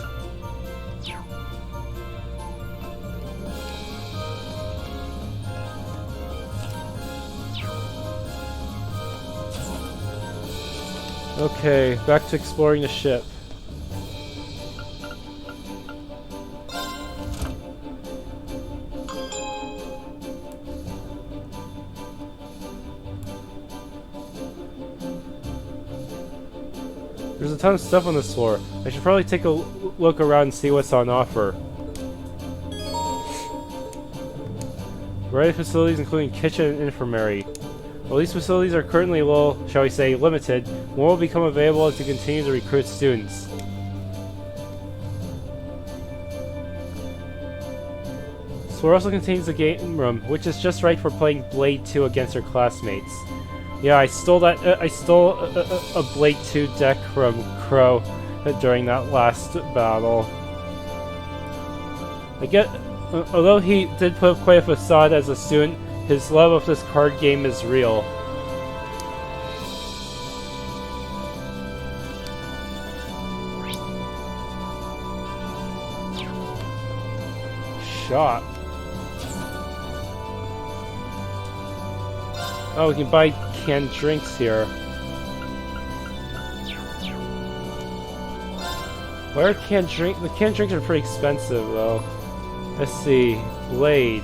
Speaker 1: Okay, back to exploring the ship. There's a ton of stuff on this floor. I should probably take a look around and see what's on offer. Variety of facilities including kitchen and infirmary. While these facilities are currently a little, shall we say, limited, more will become available to continue to recruit students. This floor also contains a game room, which is just right for playing Blade 2 against your classmates. Yeah, I stole that. I stole a Blade 2 deck from Crow during that last battle. Although he did put up quite a facade as a student, his love of this card game is real. Shop. Oh, we can buy canned drinks here. Where are canned drinks? The canned drinks are pretty expensive, though. Let's see. Blade.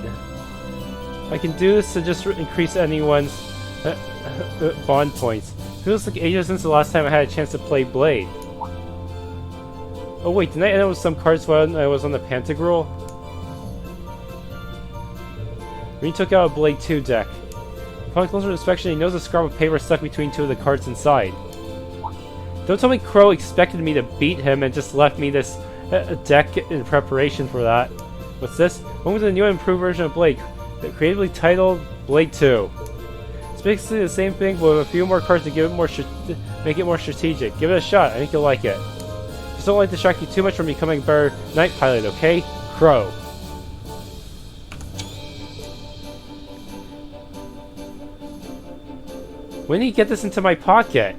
Speaker 1: I can do this to just increase anyone's bond points. Feels like ages since the last time I had a chance to play Blade. Oh wait, didn't I end up with some cards when I was on the Pantagruel? Rean took out a Blade 2 deck. Upon closer inspection, he knows a scrap of paper stuck between two of the cards inside. Don't tell me Crow expected me to beat him and just left me this deck in preparation for that. What's this? One with a new and improved version of Blade, creatively titled Blade 2. It's basically the same thing, but with a few more cards to give it make it more strategic. Give it a shot. I think you'll like it. Just don't let it distract you too much from becoming a better night pilot, okay? Crow. When did he get this into my pocket?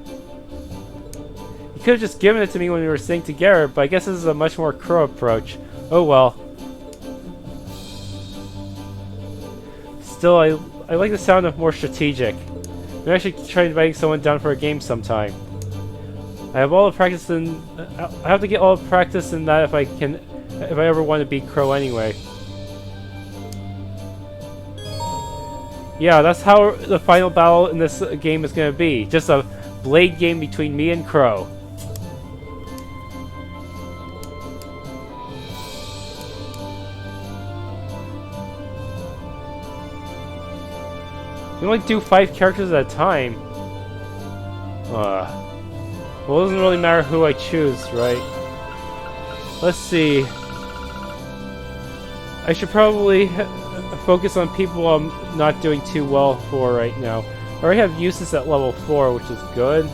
Speaker 1: He could have just given it to me when we were sitting together, but I guess this is a much more Crow approach. Oh well. Still, I like the sound of more strategic. Maybe I should try inviting someone down for a game sometime. I have all the practice in. I have to get all the practice in that if I ever want to beat Crow anyway. Yeah, that's how the final battle in this game is gonna be. Just a blade game between me and Crow. You only do 5 characters at a time. Well, it doesn't really matter who I choose, right? Let's see. I should probably focus on people I'm not doing too well for right now. I already have uses at level 4, which is good.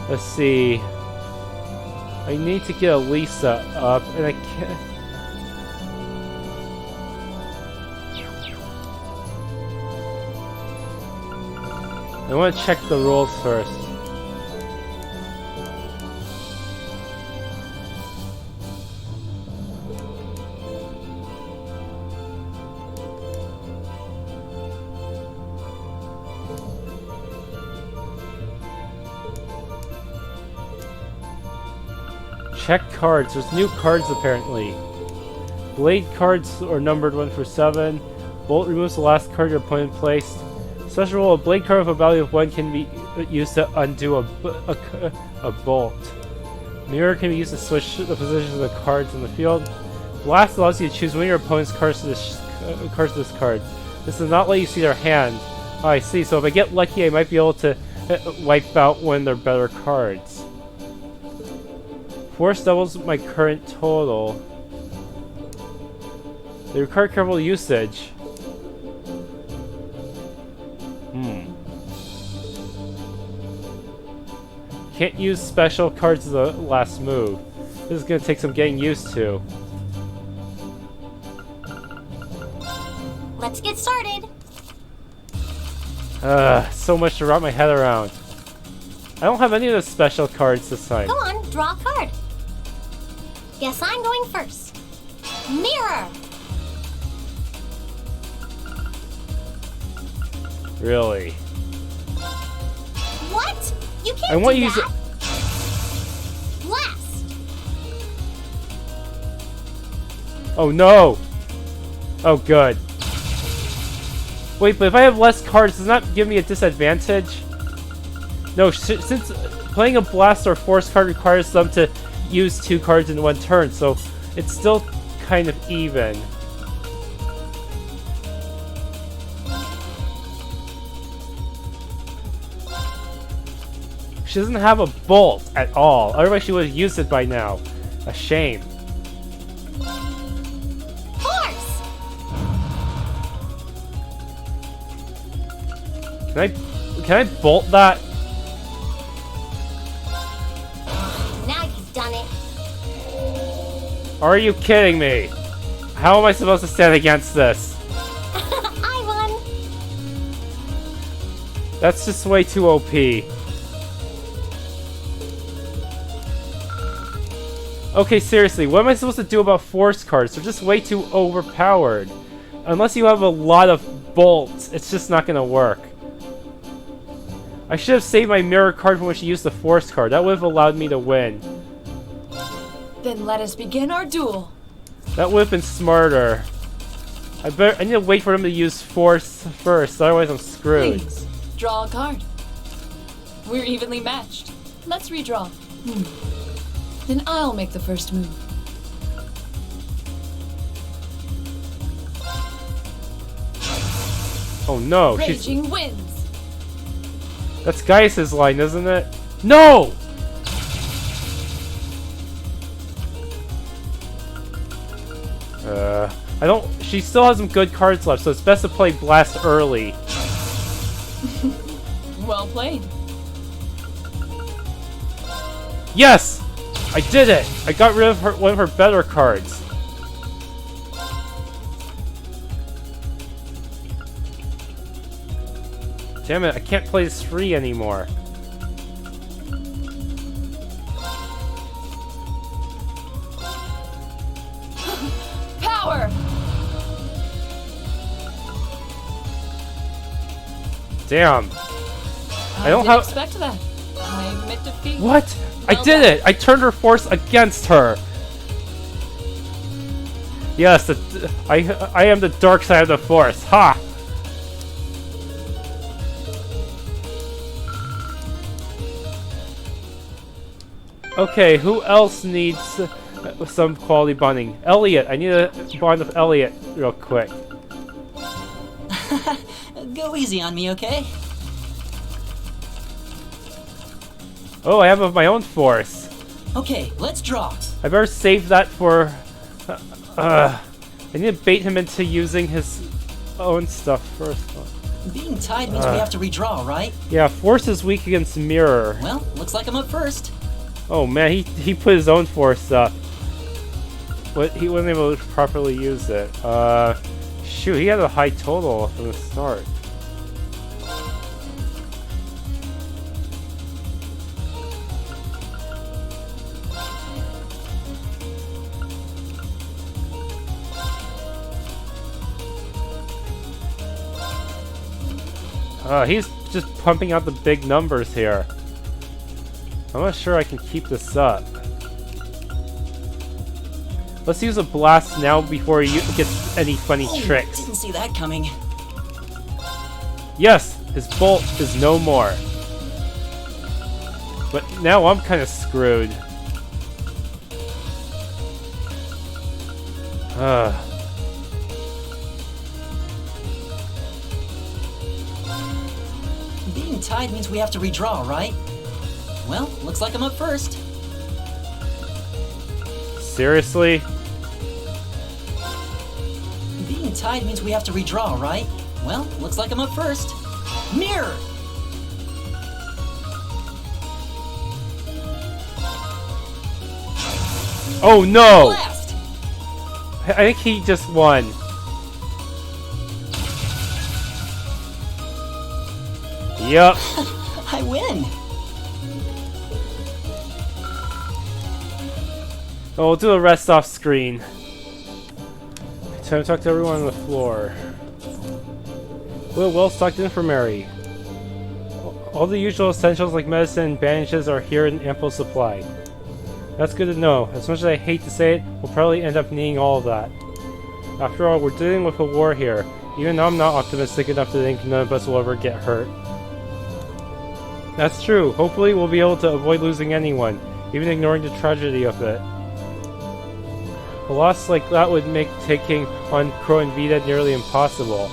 Speaker 1: Let's see. I need to get Elisa up, and I can't. I want to check the rules first. Check cards. There's new cards apparently. Blade cards are numbered 1 for 7. Bolt removes the last card your opponent placed. Special rule: a blade card with a value of 1 can be used to undo a bolt. Mirror can be used to switch the positions of the cards in the field. Blast allows you to choose one of your opponent's cards to discard. This does not let you see their hand. Oh, I see. So if I get lucky, I might be able to wipe out one of their better cards. Force doubles my current total. They require careful usage. Can't use special cards as a last move. This is gonna take some getting used to.
Speaker 4: Let's get started.
Speaker 1: So much to wrap my head around. I don't have any of the special cards this time.
Speaker 4: Go on, draw a card. Guess I'm going first. Mirror.
Speaker 1: Really?
Speaker 4: What? You can't
Speaker 1: I want
Speaker 4: do
Speaker 1: to use
Speaker 4: that. Blast.
Speaker 1: Oh no! Oh good. Wait, but if I have less cards, does that give me a disadvantage? No, since playing a blast or force card requires them to use 2 cards in 1 turn, so it's still kind of even. She doesn't have a bolt at all. Otherwise she would have used it by now. A shame.
Speaker 4: Force.
Speaker 1: Can I bolt that?
Speaker 4: Now you've done it.
Speaker 1: Are you kidding me? How am I supposed to stand against this?
Speaker 4: I won.
Speaker 1: That's just way too OP. Okay, seriously, what am I supposed to do about force cards? They're just way too overpowered. Unless you have a lot of bolts, it's just not gonna work. I should have saved my mirror card from when she used the force card. That would have allowed me to win.
Speaker 7: Then let us begin our duel.
Speaker 1: That would have been smarter. I need to wait for him to use force first, otherwise I'm screwed.
Speaker 7: Please, draw a card. We're evenly matched. Let's redraw. Then I'll make the first move.
Speaker 1: Oh no,
Speaker 7: Raging wins.
Speaker 1: That's Gaius's line, isn't it? No! She still has some good cards left, so it's best to play Blast early.
Speaker 7: Well played.
Speaker 1: Yes! I did it! I got rid of one of her better cards. Damn it, I can't play this free anymore.
Speaker 7: Power!
Speaker 1: Damn. I don't
Speaker 7: didn't expect that. I admit defeat.
Speaker 1: What?
Speaker 7: Well
Speaker 1: I did it! I turned her force against her! Yes, I am the dark side of the force. Ha! Okay, who else needs some quality bonding? Elliot, I need to bond with Elliot real quick.
Speaker 15: Go easy on me, okay?
Speaker 1: Oh, I have my own force.
Speaker 15: Okay, let's draw.
Speaker 1: I better save that for... I need to bait him into using his own stuff first.
Speaker 15: Being tied means we have to redraw, right?
Speaker 1: Yeah, force is weak against mirror.
Speaker 15: Well, looks like I'm up first.
Speaker 1: Oh man, he put his own force up. But he wasn't able to properly use it. Shoot, he had a high total from the start. He's just pumping out the big numbers here. I'm not sure I can keep this up. Let's use a blast now before he gets any funny tricks.
Speaker 15: Didn't see that coming.
Speaker 1: Yes, his bolt is no more. But now I'm kind of screwed.
Speaker 15: Being tied means we have to redraw, right? Well, looks like I'm up first.
Speaker 1: Seriously?
Speaker 15: Being tied means we have to redraw, right? Well, looks like I'm up first. Mirror!
Speaker 1: Oh no!
Speaker 15: Blast!
Speaker 1: I think he just won. Yup.
Speaker 15: I win!
Speaker 1: Oh, we'll do the rest off screen. Time to talk to everyone on the floor. Well-stocked infirmary. All the usual essentials like medicine and bandages are here in ample supply. That's good to know. As much as I hate to say it, we'll probably end up needing all of that. After all, we're dealing with a war here. Even though I'm not optimistic enough to think none of us will ever get hurt. That's true. Hopefully we'll be able to avoid losing anyone, even ignoring the tragedy of it. A loss like that would make taking on Crow and Vita nearly impossible.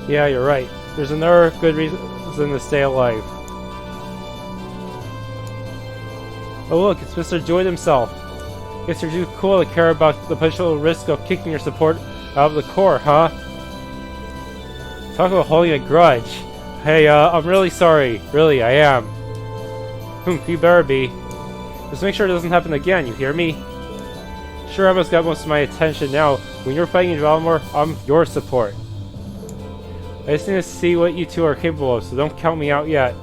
Speaker 1: Yeah, you're right. There's another good reason to stay alive. Oh look, it's Mr. Joyd himself. Guess you're too cool to care about the potential risk of kicking your support out of the core, huh? Talk about holding a grudge. Hey, I'm really sorry. Really, I am. You better be. Just make sure it doesn't happen again, you hear me? Sure, Emma's got most of my attention now. When you're fighting in Valimar, I'm your support. I just need to see what you two are capable of, so don't count me out yet.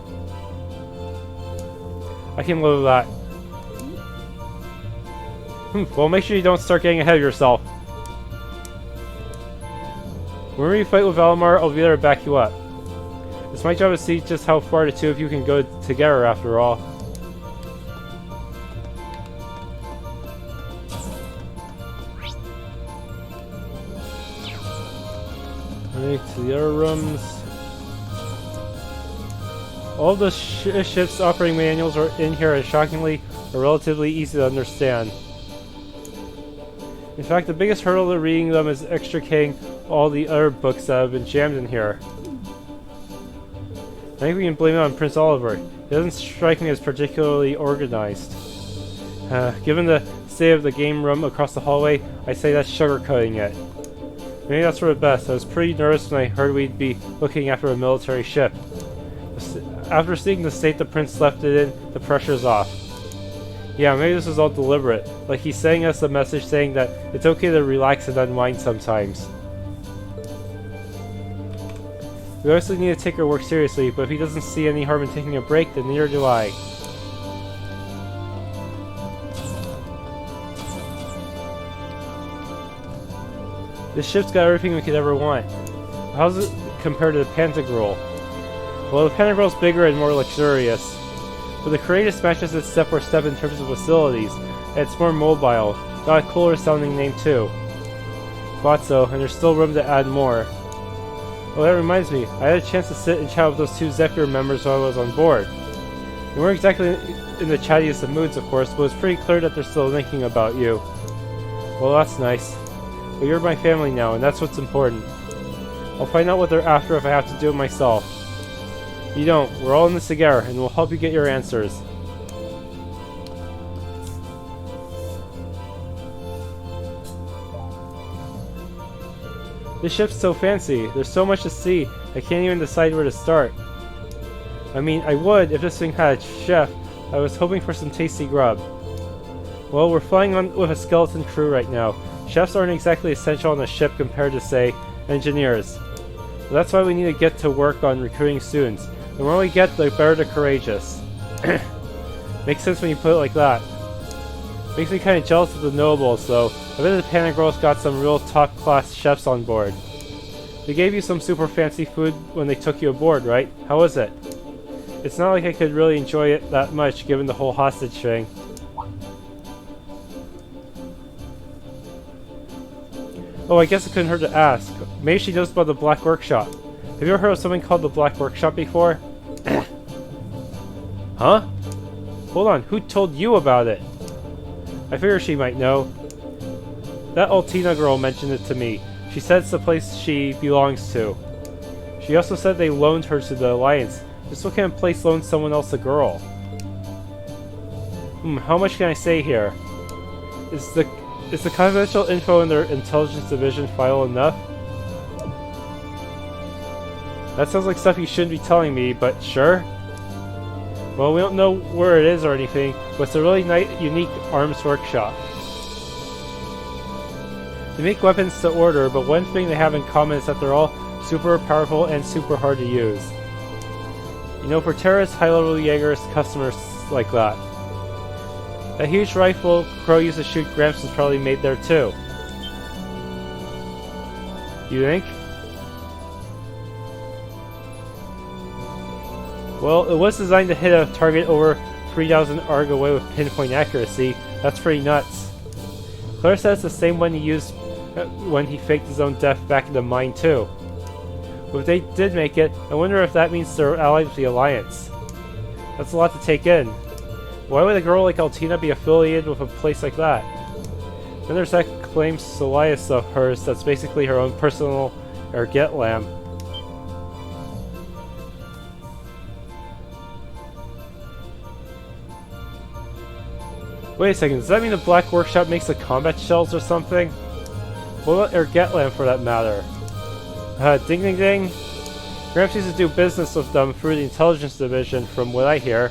Speaker 1: I can live with that. Well, make sure you don't start getting ahead of yourself. When we fight with Valimar, I'll be there to back you up. It's my job to see just how far the two of you can go together, after all. To the other rooms. All the ship's operating manuals are in here and shockingly are relatively easy to understand. In fact, the biggest hurdle to reading them is extricating all the other books that have been jammed in here. I think we can blame it on Prince Oliver. It doesn't strike me as particularly organized. Given the state of the game room across the hallway, I'd say that's sugarcoating it. Maybe that's for the best. I was pretty nervous when I heard we'd be looking after a military ship. After seeing the state the prince left it in, the pressure's off. Yeah, maybe this was all deliberate. Like he's sending us a message saying that it's okay to relax and unwind sometimes. We obviously need to take our work seriously, but if he doesn't see any harm in taking a break, then neither do I. This ship's got everything we could ever want. How does it compare to the Pantagruel? Well, the Pantagruel's bigger and more luxurious. But the Courageous matches it step for step in terms of facilities, and it's more mobile. Got a cooler sounding name too. Thought so, and there's still room to add more. Oh, that reminds me, I had a chance to sit and chat with those two Zephyr members while I was on board. You weren't exactly in the chattiest of moods, of course, but it's pretty clear that they're still thinking about you. Well, that's nice. But you're my family now, and that's what's important. I'll find out what they're after if I have to do it myself. You don't. We're all in this together, and we'll help you get your answers. This ship's so fancy. There's so much to see, I can't even decide where to start. I mean, I would if this thing had a chef. I was hoping for some tasty grub. Well, we're flying on with a skeleton crew right now. Chefs aren't exactly essential on a ship compared to, say, engineers. Well, that's why we need to get to work on recruiting students. The more we get, the better the courageous. Makes sense when you put it like that. Makes me kind of jealous of the nobles, though. I bet the Panda Girls got some real top-class chefs on board. They gave you some super fancy food when they took you aboard, right? How was it? It's not like I could really enjoy it that much, given the whole hostage thing. Oh, I guess it couldn't hurt to ask. Maybe she knows about the Black Workshop. Have you ever heard of something called the Black Workshop before? Huh? Hold on, who told you about it? I figure she might know. That Altina girl mentioned it to me. She said it's the place she belongs to. She also said they loaned her to the Alliance. Just what kind of place loans someone else a girl? How much can I say here? Is the confidential info in their intelligence division file enough? That sounds like stuff you shouldn't be telling me, but sure. Well, we don't know where it is or anything, but it's a really nice, unique arms workshop. They make weapons to order, but one thing they have in common is that they're all super powerful and super hard to use. You know, for terrorists, high-level Jaegers, customers like that. That huge rifle Crow used to shoot Gramps is probably made there too. You think? Well, it was designed to hit a target over 3,000 ARG away with pinpoint accuracy. That's pretty nuts. Claire says the same one he used when he faked his own death back in the mine too. But if they did make it, I wonder if that means they're allied with the Alliance. That's a lot to take in. Why would a girl like Altina be affiliated with a place like that? Then there's that claim Solias of hers that's basically her own personal Erget lamb. Wait a second, does that mean the Black Workshop makes the combat shells or something? What about Erget lamb for that matter? Ding ding ding. Gramps used to do business with them through the intelligence division from what I hear.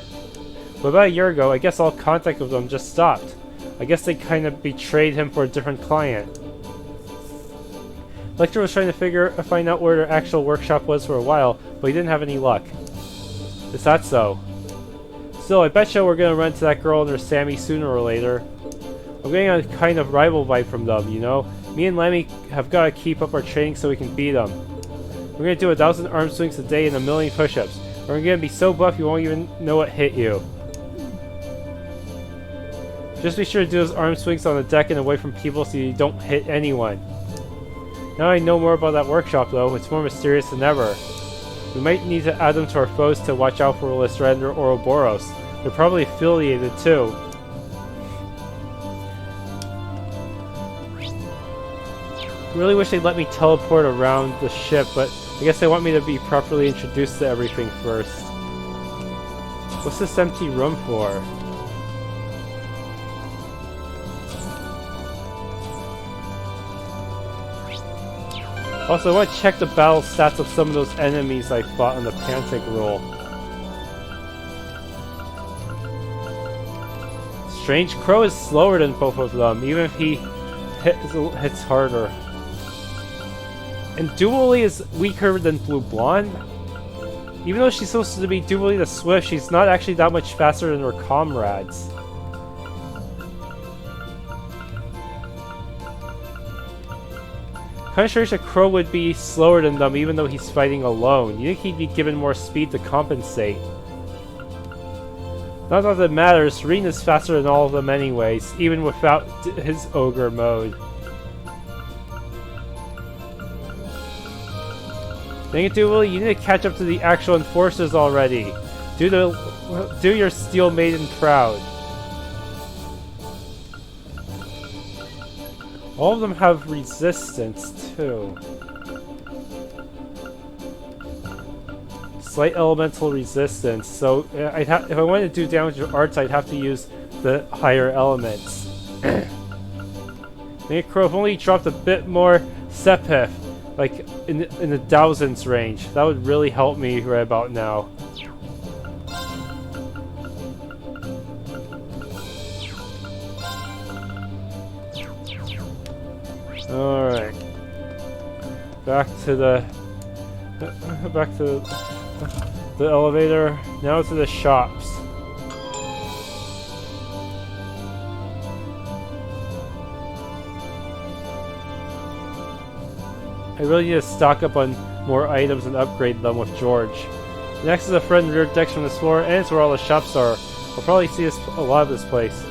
Speaker 1: But about a year ago, I guess all contact with them just stopped. I guess they kind of betrayed him for a different client. Lecter was trying to find out where their actual workshop was for a while, but he didn't have any luck. Is that so? Still, I betcha we're gonna run into that girl and her Sammy sooner or later. I'm getting a kind of rival vibe from them, you know? Me and Lemmy have gotta keep up our training so we can beat them. We're gonna do 1,000 arm swings a day and 1,000,000 push-ups. We're gonna be so buff you won't even know what hit you. Just be sure to do those arm swings on the deck and away from people so you don't hit anyone. Now I know more about that workshop though, it's more mysterious than ever. We might need to add them to our foes to watch out for Lysrander or Ouroboros. They're probably affiliated too. Really wish they'd let me teleport around the ship, but I guess they want me to be properly introduced to everything first. What's this empty room for? Also, I want to check the battle stats of some of those enemies I fought on the Pantic roll. Strange Crow is slower than both of them, even if he hits harder. And Dually is weaker than Blue Blonde? Even though she's supposed to be Dually the Swift, she's not actually that much faster than her comrades. Kinda strange that Crow would be slower than them even though he's fighting alone. You think he'd be given more speed to compensate. Not that it matters, Rean is faster than all of them anyways, even without his ogre mode. Dang it, Dually, you need to catch up to the actual enforcers already. Do the Do your steel maiden proud. All of them have resistance too. Slight elemental resistance. So if I wanted to do damage to arts, I'd have to use the higher elements. Necro, if only dropped a bit more Sepith, like in the thousands range, that would really help me right about now. Alright. Back to the elevator. Now to the shops. I really need to stock up on more items and upgrade them with George. Next is a front and rear decks from this floor, and it's where all the shops are. I'll probably see a lot of this place.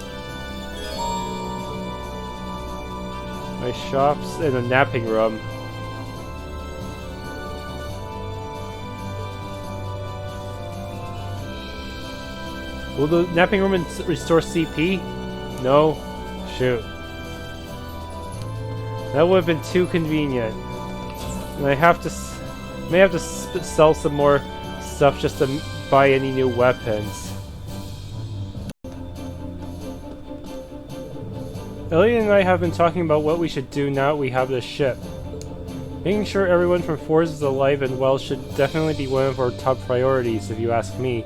Speaker 1: My shops and a napping room. Will the napping room restore CP? No? Shoot. That would have been too convenient. And I may have to sell some more stuff just to buy any new weapons. Elliot and I have been talking about what we should do now that we have this ship. Making sure everyone from Force is alive and well should definitely be one of our top priorities, if you ask me.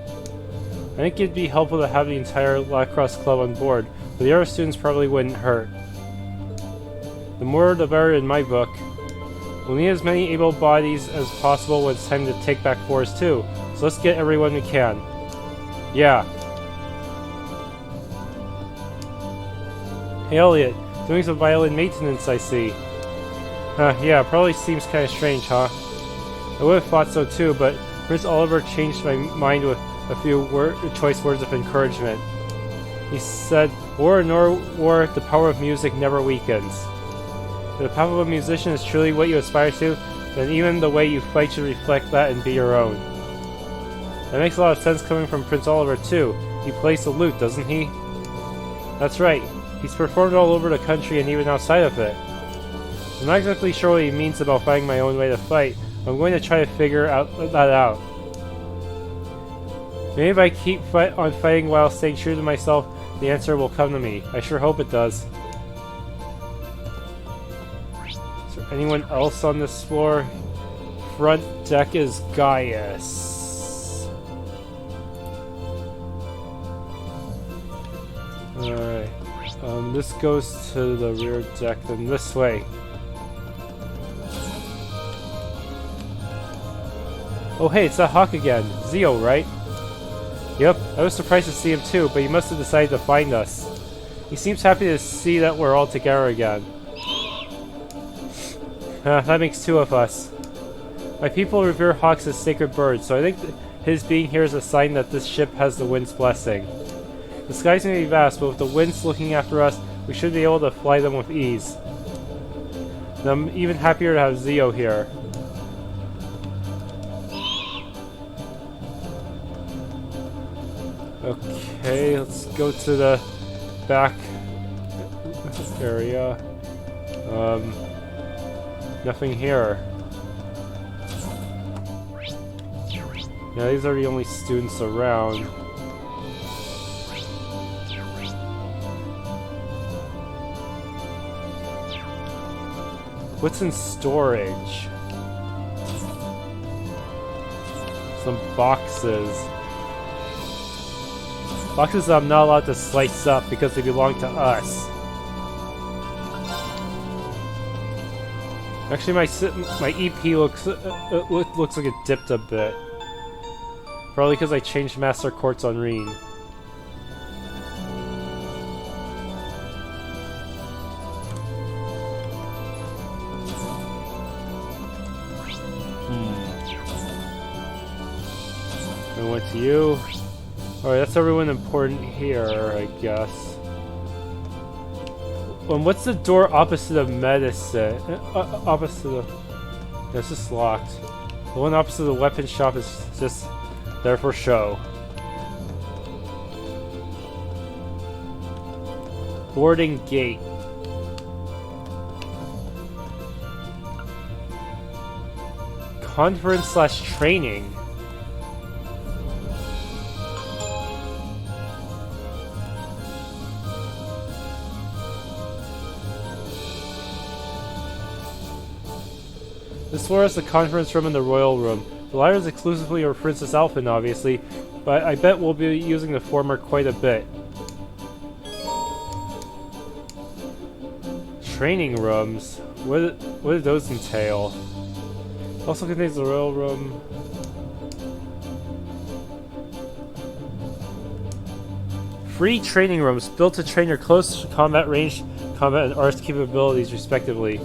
Speaker 1: I think it'd be helpful to have the entire lacrosse club on board, but the other students probably wouldn't hurt. The more the better in my book. We'll need as many able bodies as possible when it's time to take back Force too, so let's get everyone we can. Yeah. Hey Elliot, doing some violin maintenance I see. Yeah, probably seems kinda strange, huh? I would've thought so too, but Prince Oliver changed my mind with a few choice words of encouragement. He said, war nor war, the power of music never weakens. If the path of a musician is truly what you aspire to, then even the way you fight should reflect that and be your own. That makes a lot of sense coming from Prince Oliver too. He plays the lute, doesn't he? That's right. He's performed all over the country and even outside of it. I'm not exactly sure what he means about finding my own way to fight. I'm going to try to figure that out. Maybe if I keep on fighting while staying true to myself, the answer will come to me. I sure hope it does. Is there anyone else on this floor? Front deck is Gaius. Alright. This goes to the rear deck, then this way. Oh hey, it's that Hawk again. Zio, right? Yep, I was surprised to see him too, but he must have decided to find us. He seems happy to see that we're all together again. That makes two of us. My people revere hawks as sacred birds, so I think his being here is a sign that this ship has the wind's blessing. The skies may be vast, but with the winds looking after us, we should be able to fly them with ease. And I'm even happier to have Zio here. Okay, let's go to the back area. Nothing here. Yeah, these are the only students around. What's in storage? Some boxes. Boxes I'm not allowed to slice up because they belong to us. Actually, my EP looks like it dipped a bit. Probably because I changed Master Quartz on Rean. I went to you. Alright, that's everyone important here, I guess. What's the door opposite of medicine? Opposite of... Yeah, it's just locked. The one opposite of the weapon shop is just there for show. Boarding gate. Conference/training. This floor is the conference room and the royal room. The latter is exclusively for Princess Alphen, obviously, but I bet we'll be using the former quite a bit. Training rooms. What do those entail? Also contains the royal room. Free training rooms built to train your close combat, range combat, and arts capabilities, respectively.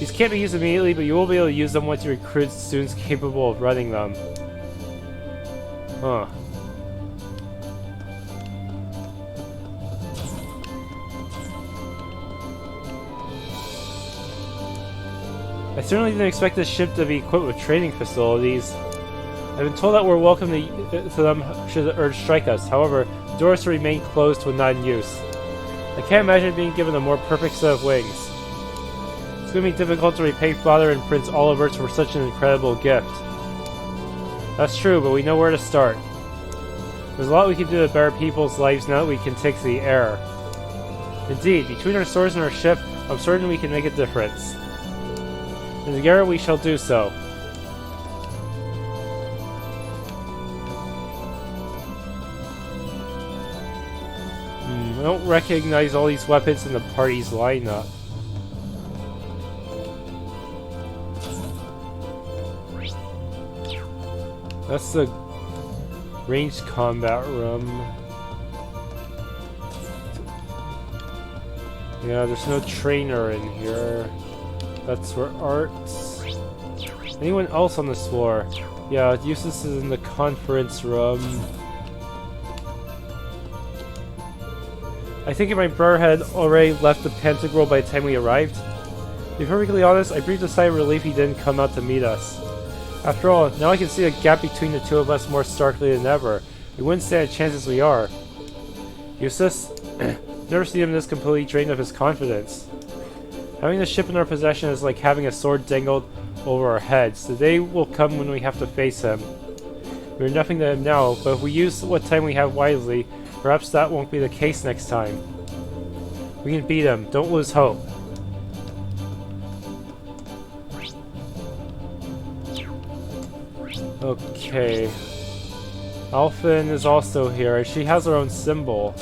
Speaker 1: These can't be used immediately, but you will be able to use them once you recruit students capable of running them. Huh. I certainly didn't expect this ship to be equipped with training facilities. I've been told that we're welcome to them should the urge strike us. However, the doors remain closed when not in use. I can't imagine being given a more perfect set of wings. It's going to be difficult to repay Father and Prince Olivert for such an incredible gift. That's true, but we know where to start. There's a lot we can do to better people's lives now that we can take to the air. Indeed, between our swords and our ship, I'm certain we can make a difference. And together we shall do so. I don't recognize all these weapons in the party's lineup. That's the ranged combat room. Yeah, there's no trainer in here. That's for arts. Anyone else on this floor? Yeah, Eustace is in the conference room. I think if my brother had already left the Pentagram by the time we arrived. To be perfectly honest, I breathed a sigh of relief he didn't come out to meet us. After all, now I can see a gap between the two of us more starkly than ever. We wouldn't stand a chance as we are. Eustace? Never seen him this completely drained of his confidence. Having the ship in our possession is like having a sword dangled over our heads. The day will come when we have to face him. We're nothing to him now, but if we use what time we have wisely, perhaps that won't be the case next time. We can beat him. Don't lose hope. Okay. Alphen is also here. She has her own symbol.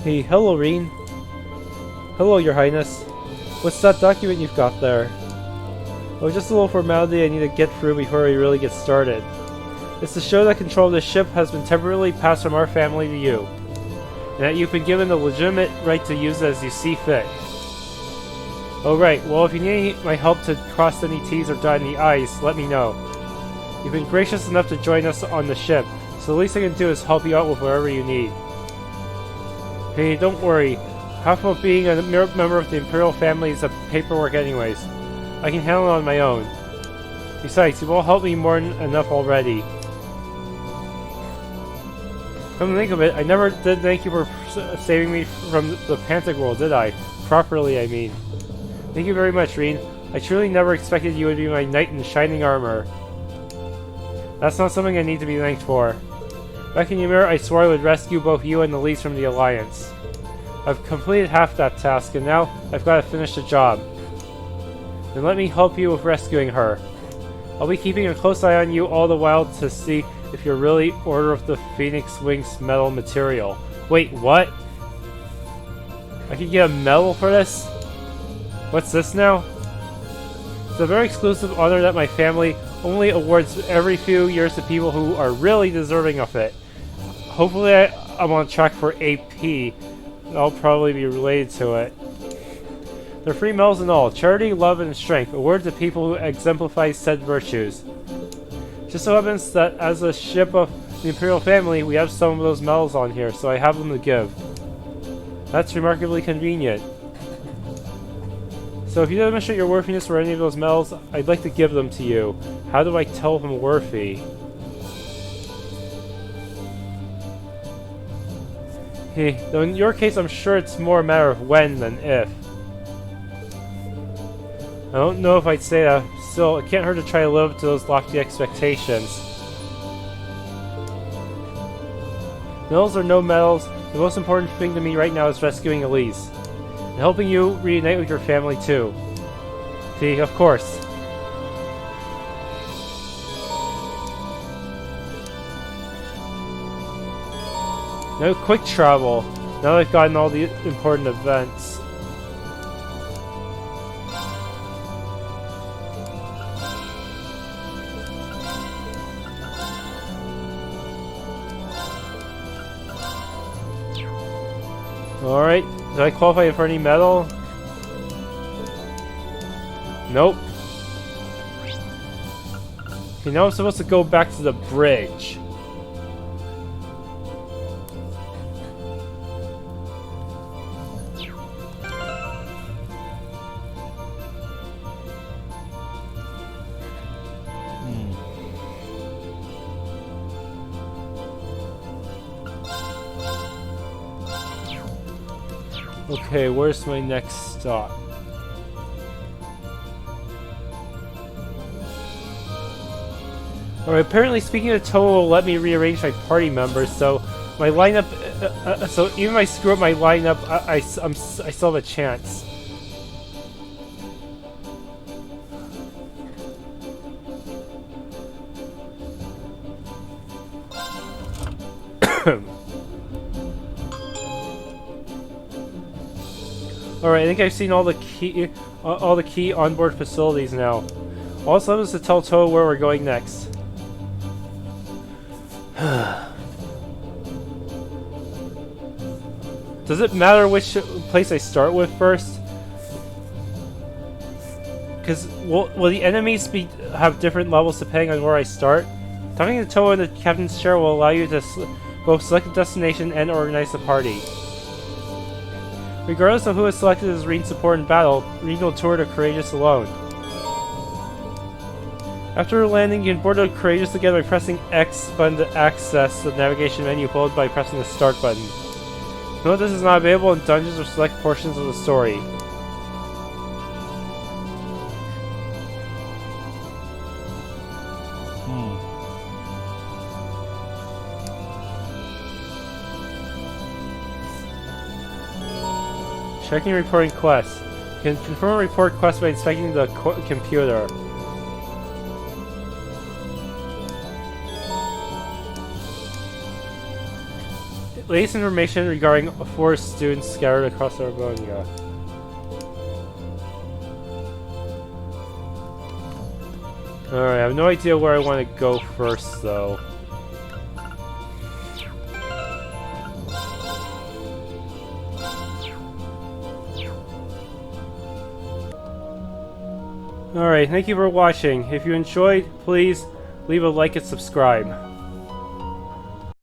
Speaker 1: Hey, hello, Rean. Hello, Your Highness. What's that document you've got there? Oh, just a little formality I need to get through before we really get started. It's to show that control of the ship has been temporarily passed from our family to you, and that you've been given the legitimate right to use it as you see fit. Oh right, well if you need my help to cross any T's or dot any I's, let me know. You've been gracious enough to join us on the ship, so the least I can do is help you out with whatever you need. Hey, don't worry. Half of being a member of the Imperial family is a paperwork anyways. I can handle it on my own. Besides, you've all helped me more than enough already. Come to think of it, I never did thank you for saving me from the Pentagram, did I? Properly, I mean. Thank you very much, Rean. I truly never expected you would be my knight in shining armor. That's not something I need to be thanked for. Back in Ymir, I swore I would rescue both you and the Lees from the Alliance. I've completed half that task, and now I've got to finish the job. Then let me help you with rescuing her. I'll be keeping a close eye on you all the while to see if you're really Order of the Phoenix Wings medal material. Wait, what? I can get a medal for this? What's this now? It's a very exclusive honor that my family only awards every few years to people who are really deserving of it. Hopefully I'm on track for AP. I'll probably be related to it. They're 3 medals in all: charity, love, and strength, awarded to people who exemplify said virtues. Just so happens that as a ship of the Imperial family, we have some of those medals on here, so I have them to give. That's remarkably convenient. So if you demonstrate your worthiness for any of those medals, I'd like to give them to you. How do I tell if I'm worthy? Though in your case, I'm sure it's more a matter of when than if. I don't know if I'd say that. Still, it can't hurt to try to live up to those lofty expectations. Medals or no medals, the most important thing to me right now is rescuing Elise. And helping you reunite with your family too. See, of course. No quick travel, now that I've gotten all the important events. Alright, did I qualify for any medal? Nope. Okay, now I'm supposed to go back to the bridge. Okay, where's my next stop? Alright, apparently speaking of TLoH will let me rearrange my party members, so my lineup, so even if I screw up my lineup, I still have a chance. Alright, I think I've seen all the key onboard facilities now. Also, let us to tell TLoH where we're going next. Does it matter which place I start with first? Because will the enemies have different levels depending on where I start? Talking to TLoH in the captain's chair will allow you to both select a destination and organize the party. Regardless of who is selected as Rean's support in battle, Rean will tour the Courageous alone. After landing, you can board the Courageous again by pressing X button to access the navigation menu, followed by pressing the Start button. Note this is not available in dungeons or select portions of the story. Checking reporting quests. You can confirm a report quest by inspecting the computer. Latest information regarding 4 students scattered across Erebonia. Alright, I have no idea where I want to go first though. Alright, thank you for watching. If you enjoyed, please leave a like and subscribe.